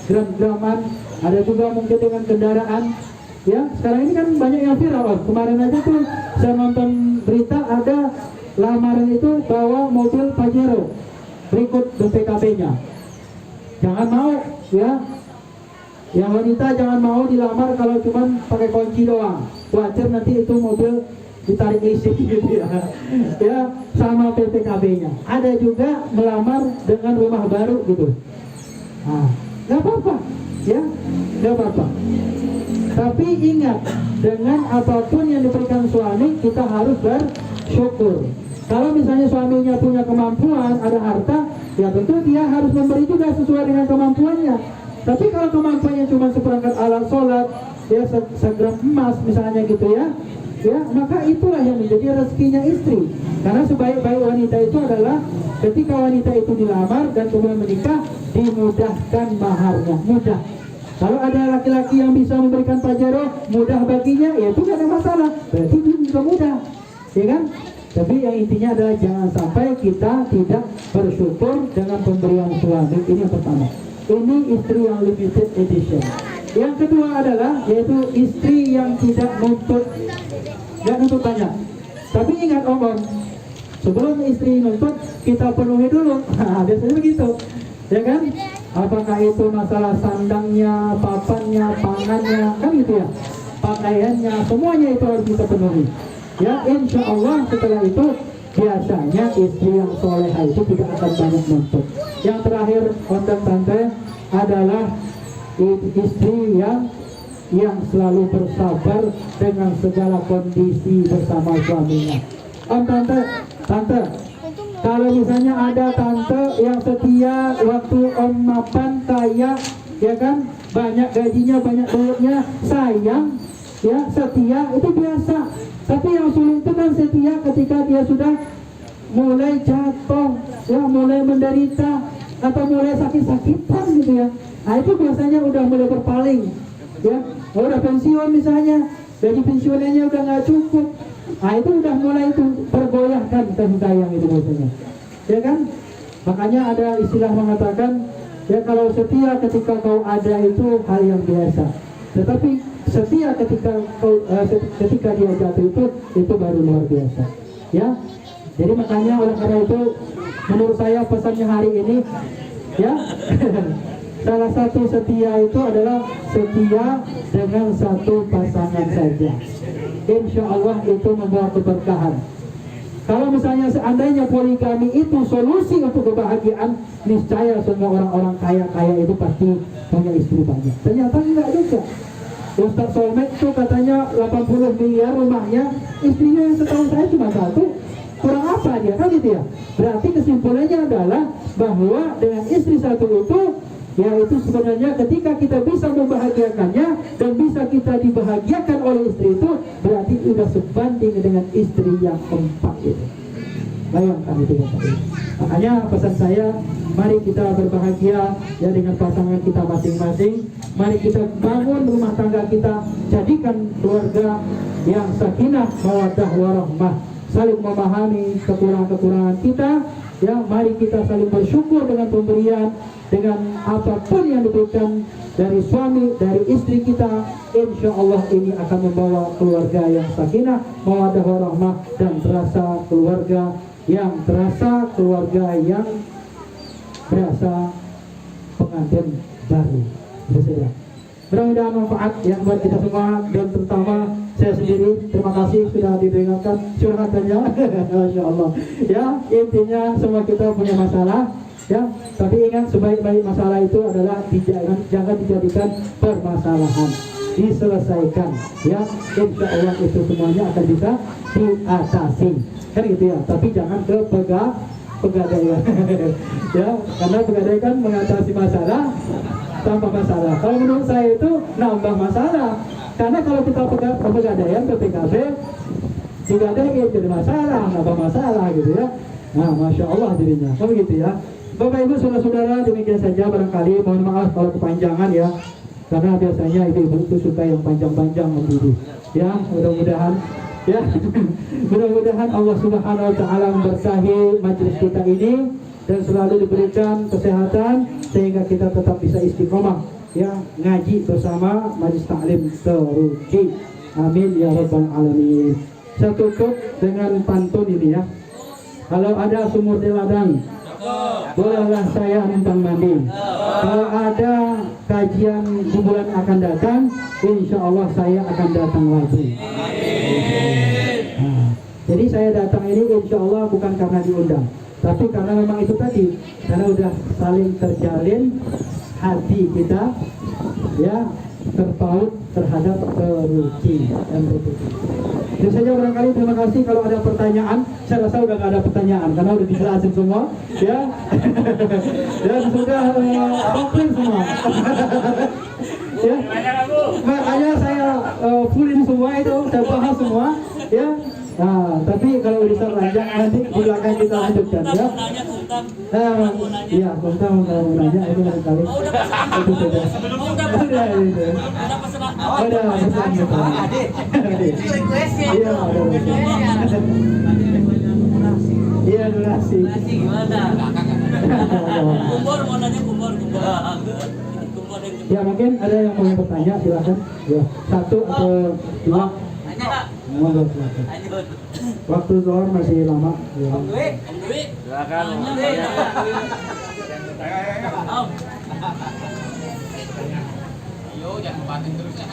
gram-graman, ada juga mungkin dengan kendaraan. Ya, sekarang ini kan banyak yang viral. Kemarin aja tuh saya nonton berita, ada lamaran itu bawa mobil Pajero berikut BPKB-nya. Jangan mau ya. Yang wanita jangan mau dilamar kalau cuma pakai kunci doang. Wajar nanti itu mobil ditarik listrik gitu ya. Ya, sama BPKB-nya. Ada juga melamar dengan rumah baru gitu. Nah, nggak apa-apa, ya, nggak apa-apa. Tapi ingat, dengan apapun yang diberikan suami, kita harus bersyukur. Kalau misalnya suaminya punya kemampuan, ada harta, ya tentu dia harus memberi juga sesuai dengan kemampuannya. Tapi kalau kemampuannya cuma seperangkat alat sholat, ya segram emas misalnya gitu ya, maka itulah yang menjadi rezekinya istri. Karena sebaik-baik wanita itu adalah ketika wanita itu dilamar dan kemudian menikah, dimudahkan maharnya, mudah. Kalau ada laki-laki yang bisa memberikan Pajero mudah baginya, ya itu gak ada masalah, berarti dia juga mudah, ya kan? Tapi yang intinya adalah jangan sampai kita tidak bersyukur dengan pemberian suami. Ini yang pertama. Ini istri yang limited edition. Yang kedua adalah yaitu istri yang tidak nuntut banyak. Tapi ingat Om, sebelum istri nuntut kita penuhi dulu. Nah, biasanya begitu, ya kan? Apakah itu masalah sandangnya, papannya, pangannya, kan gitu ya, pakaiannya, semuanya itu harus kita penuhi. Ya, insya Allah setelah itu biasanya istri yang solehah itu tidak akan banyak nuntut. Yang terakhir, Om dan Tante, adalah istri yang selalu bersabar dengan segala kondisi bersama suaminya. Om, Tante, kalau misalnya ada tante yang setia waktu Om mapan kaya, ya kan, banyak gajinya, banyak duitnya, sayang, ya, setia itu biasa. Tapi yang sulit itu kan setia ketika dia sudah mulai jatuh, ya, mulai menderita atau mulai sakit-sakitan gitu ya. Nah itu biasanya udah mulai berpaling, ya, udah pensiun misalnya, gaji pensiunannya udah nggak cukup. Nah itu udah mulai itu tergoyahkan kasih sayang itu biasanya, ya kan? Makanya ada istilah mengatakan, ya, kalau setia ketika kau ada itu hal yang biasa, tetapi setia ketika dia jatuh itu baru luar biasa, ya. Jadi makanya oleh karena itu menurut saya pesannya hari ini, ya, salah satu setia itu adalah setia dengan satu pasangan saja. Insya Allah itu membawa keberkahan. Kalau misalnya seandainya poligami itu solusi untuk kebahagiaan, niscaya semua orang-orang kaya itu pasti punya istri banyak. Ternyata enggak juga. Ustaz Solmed itu katanya 80 miliar rumahnya, istrinya yang setahu saya cuma satu. Kurang apa dia, kan gitu ya. Berarti kesimpulannya adalah bahwa dengan istri satu itu, yaitu sebenarnya ketika kita bisa membahagiakannya dan bisa kita dibahagiakan oleh istri itu, berarti sudah sebanding dengan istri yang keempat itu. Bayangkan itu ya. Makanya pesan saya, mari kita berbahagia ya dengan pasangan kita masing-masing. Mari kita bangun rumah tangga kita, jadikan keluarga yang sakinah, mawaddah, warahmah, saling memahami kekurangan-kekurangan kita. Ya, mari kita saling bersyukur dengan pemberian, dengan apapun yang diberikan dari suami, dari istri kita. Insya Allah ini akan membawa keluarga yang sakinah, mawaddah, warahmah, dan terasa keluarga yang berasa pengantin baru. Mudah-mudahan manfaat ya buat kita semua, dan terutama saya sendiri. Terima kasih sudah didengarkan curhatannya. Masya Allah. Ya, intinya semua kita punya masalah, ya, tapi ingat sebaik-baik masalah itu adalah jangan dijadikan permasalahan, diselesaikan, ya. Insya Allah itu semuanya akan bisa diatasi, kan gitu ya. Tapi jangan ke pegadaian. Ya, karena pegadaian kan mengatasi masalah tanpa masalah. Kalau menurut saya itu nambah masalah. Karena kalau kita pegadaian ke PKB, digadaiin jadi masalah, nambah masalah gitu ya. Nah, Masya Allah jadinya, kalau gitu ya. Bapak Ibu saudara-saudara, demikian saja barangkali. Mohon maaf kalau kepanjangan ya, karena biasanya ibu-ibu itu suka yang panjang-panjang mendidih. Ya, mudah-mudahan ya, mudah-mudahan Allah Subhanahu Wa Taala memberkahi majelis kita ini dan selalu diberikan kesehatan sehingga kita tetap bisa istiqomah, ya, ngaji bersama majelis taklim teruji. Amin ya rabbal alamin. Saya tutup dengan pantun ini ya. Kalau ada sumur di ladang, bolehlah saya numpang mandi. Kalau ada kajian di bulan akan datang, insya Allah saya akan datang lagi. Nah, jadi saya datang ini insya Allah bukan karena diundang, tapi karena memang itu tadi, karena udah saling terjalin hati kita, ya, terpaut terhadap teruji dan teruji. Itu saja barangkali. Terima kasih. Kalau ada pertanyaan, saya rasa udah gak ada pertanyaan karena udah dijelasin semua, ya. Dan sudah komplit semua. Ya, makanya saya fullin semua itu, saya bahas semua, ya. Nah, tapi kalau urusan lanjut nanti di belakang kita lanjutkan, ya. Iya, tentang mau nanya itu barangkali. Itu sudah. Udah itu. Udah pesan gitu. Iya, ada. Iya, durasi. Gimana? Kumpul mau nanya kumpul. Kumpul yang Ya mungkin ada yang mau bertanya, silakan. Ya, satu atau dua. Nanya Kak. Monggo silakan. Lanjut. Waktu zuhur masih lama. Ya. Om Dwi. Silakan. Om. Ayo jangan batin terus ya.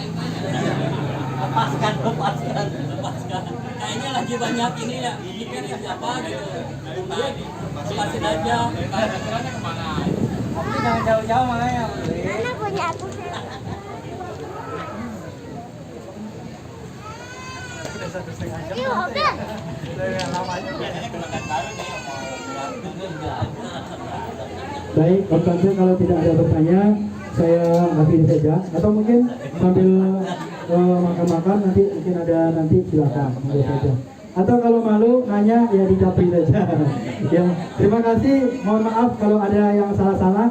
Lepaskan. Kayaknya lagi banyak ini ya. Mikirin siapa gitu. Lepasin aja. Aturannya kemana? Om jangan jauh-jauh makanya. Mana punya aku? Yuk, Oben. Baik, Om Kansil kalau tidak ada bertanya, saya akhiri saja. Atau mungkin sambil makan-makan nanti mungkin ada nanti silakan monggo saja. Atau kalau malu nanya ya di dapur saja. Ya, terima kasih. Mohon maaf kalau ada yang salah-salah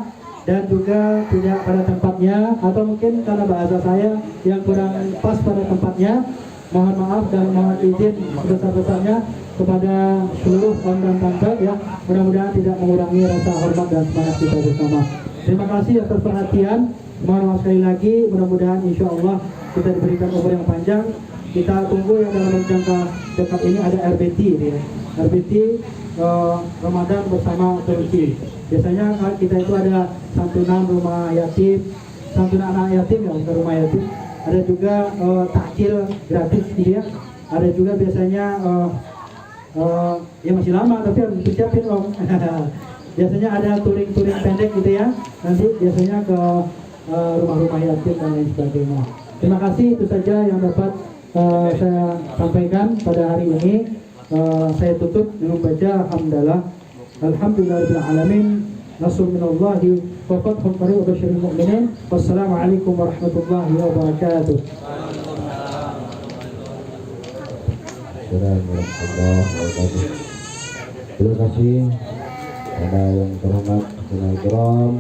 dan juga tidak pada tempatnya atau mungkin karena bahasa saya yang kurang pas pada tempatnya. Mohon maaf dan mohon izin sebesar-besarnya kepada seluruh om dan tante ya. Mudah-mudahan tidak mengurangi rasa hormat dan semangat kita bersama. Terima kasih atas perhatian. Mohon maaf sekali lagi. Mudah-mudahan insya Allah kita diberikan umur yang panjang. Kita tunggu yang dalam jangka dekat ini ada RBT ya. RBT Ramadan bersama Turki. Biasanya kita itu ada santunan rumah yatim, santunan anak yatim ya, bukan rumah yatim. Ada juga takjil gratis gitu ya. Ada juga biasanya ya masih lama tapi harus disiapin om. Biasanya ada touring-touring pendek gitu ya. Nanti biasanya ke rumah-rumah yatim dan lain sebagainya. Terima kasih, itu saja yang dapat saya sampaikan pada hari ini. Saya tutup dengan baca alhamdulillah. Alhamdulillahirabbil alamin. Nasrul minallahi wa fathun qarib wa basyiril mu'minin. Wassalamualaikum warahmatullahi wabarakatuh. Terima kasih kepada yang terhormat Saudara Kiram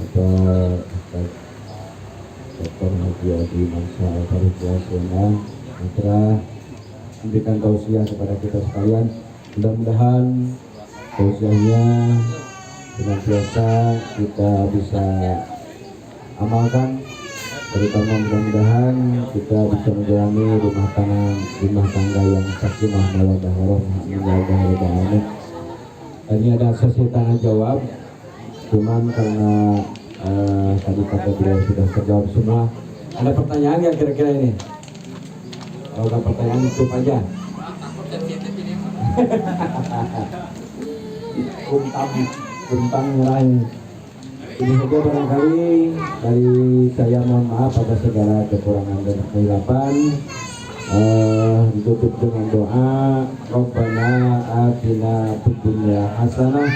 atas Dr. Haji Adi Mansa Al-Farifiyasuna yang telah memberikan tausiah kepada kita sekalian. Mudah-mudahan tausiahnya senantiasa kita bisa amalkan, terutama mudah-mudahan kita bisa menjalani rumah tangga yang sakinah mawaddah warahmah menjaga alamin. Ini ada sesi tanya jawab, cuman karena tadi kata beliau sudah terjawab semua. Ada pertanyaan nggak kira-kira ini? Kalau ada pertanyaan tutup aja. Kuntang lain. Ini saja barangkali dari saya, mohon maaf atas segala kekurangan dan kesilapan. Ditutup dengan doa, Rabbana atina fid dunya hasanah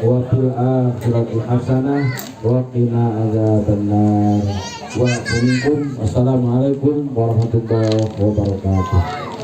wa fil akhirati hasanah wa qina adzabannar. Wa assalamualaikum warahmatullahi wabarakatuh.